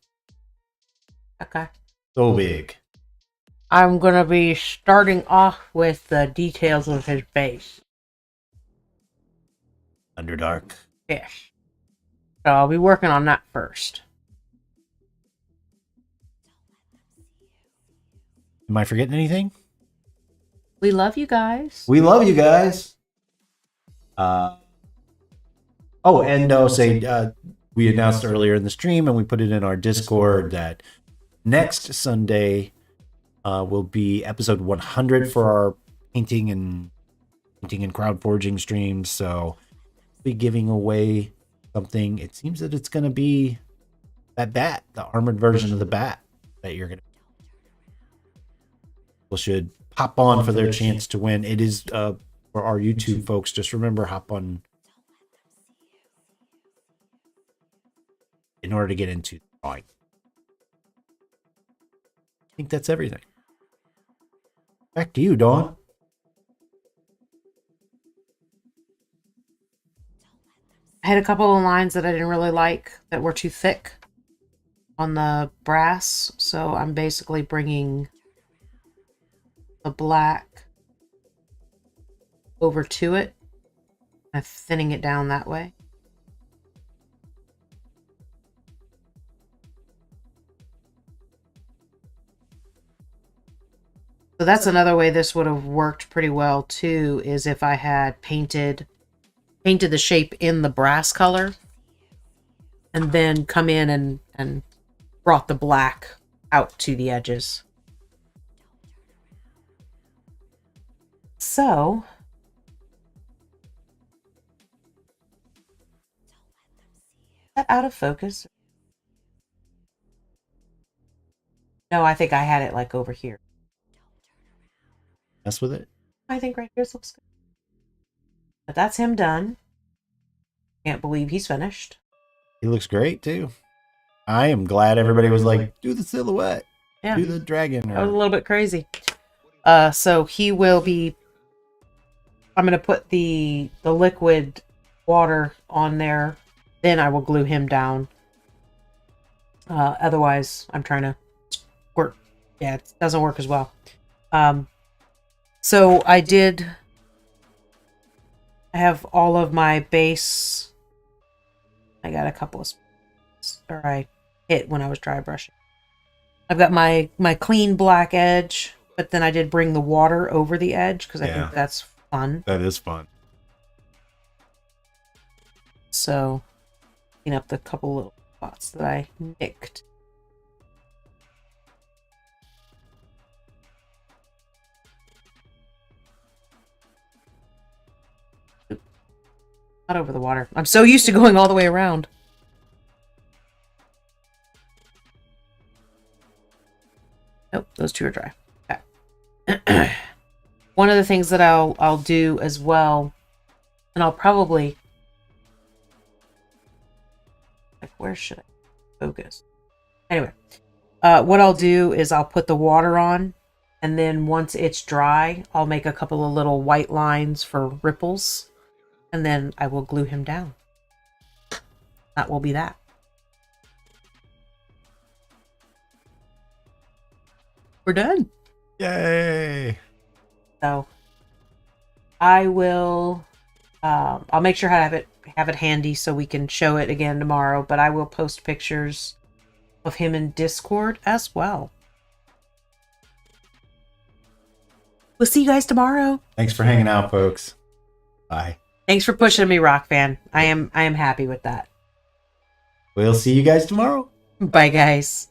Okay. So big. I'm going to be starting off with the details of his base. Underdark. Yes. So I'll be working on that first. Am I forgetting anything? We love you guys. We love you guys. We announced earlier in the stream and we put it in our Discord that next Sunday will be episode 100 for our painting and crowd forging streams. So we'll be giving away something. It seems that it's going to be that bat, the armored version of the bat that you're going to. People should hop on for their chance to win. It is for our YouTube folks. Just remember, hop on in order to get into the drawing. I think that's everything. Back to you, Dawn. I had a couple of lines that I didn't really like that were too thick on the brass, so I'm basically bringing the black over to it and thinning it down that way. So that's another way this would have worked pretty well too, is if I had painted the shape in the brass color and then come in and brought the black out to the edges. So is that out of focus? No, I think I had it like over here. Mess with it. I think right here looks good. But that's him done. Can't believe he's finished. He looks great too. I am glad everybody was like, do the silhouette. Yeah. Do the dragon. I was a little bit crazy. So he will be. I'm gonna put the liquid water on there. Then I will glue him down. Otherwise, I'm trying to work. Yeah, it doesn't work as well. So I have all of my base. I got a couple of spots, or I hit when I was dry brushing. I've got my clean black edge, but then I did bring the water over the edge because I think that's fun. That is fun. So, clean up the couple little spots that I nicked. Not over the water. I'm so used to going all the way around. Nope, those two are dry. Okay. One of the things that I'll do as well, and I'll probably where should I focus? Anyway, what I'll do is I'll put the water on, and then once it's dry, I'll make a couple of little white lines for ripples, and then I will glue him down. That will be that. We're done. Yay! So I will. I'll make sure I have it handy so we can show it again tomorrow. But I will post pictures of him in Discord as well. We'll see you guys tomorrow. Thanks for hanging out, folks. Bye. Thanks for pushing me, Rock Fan. I am happy with that. We'll see you guys tomorrow. Bye, guys.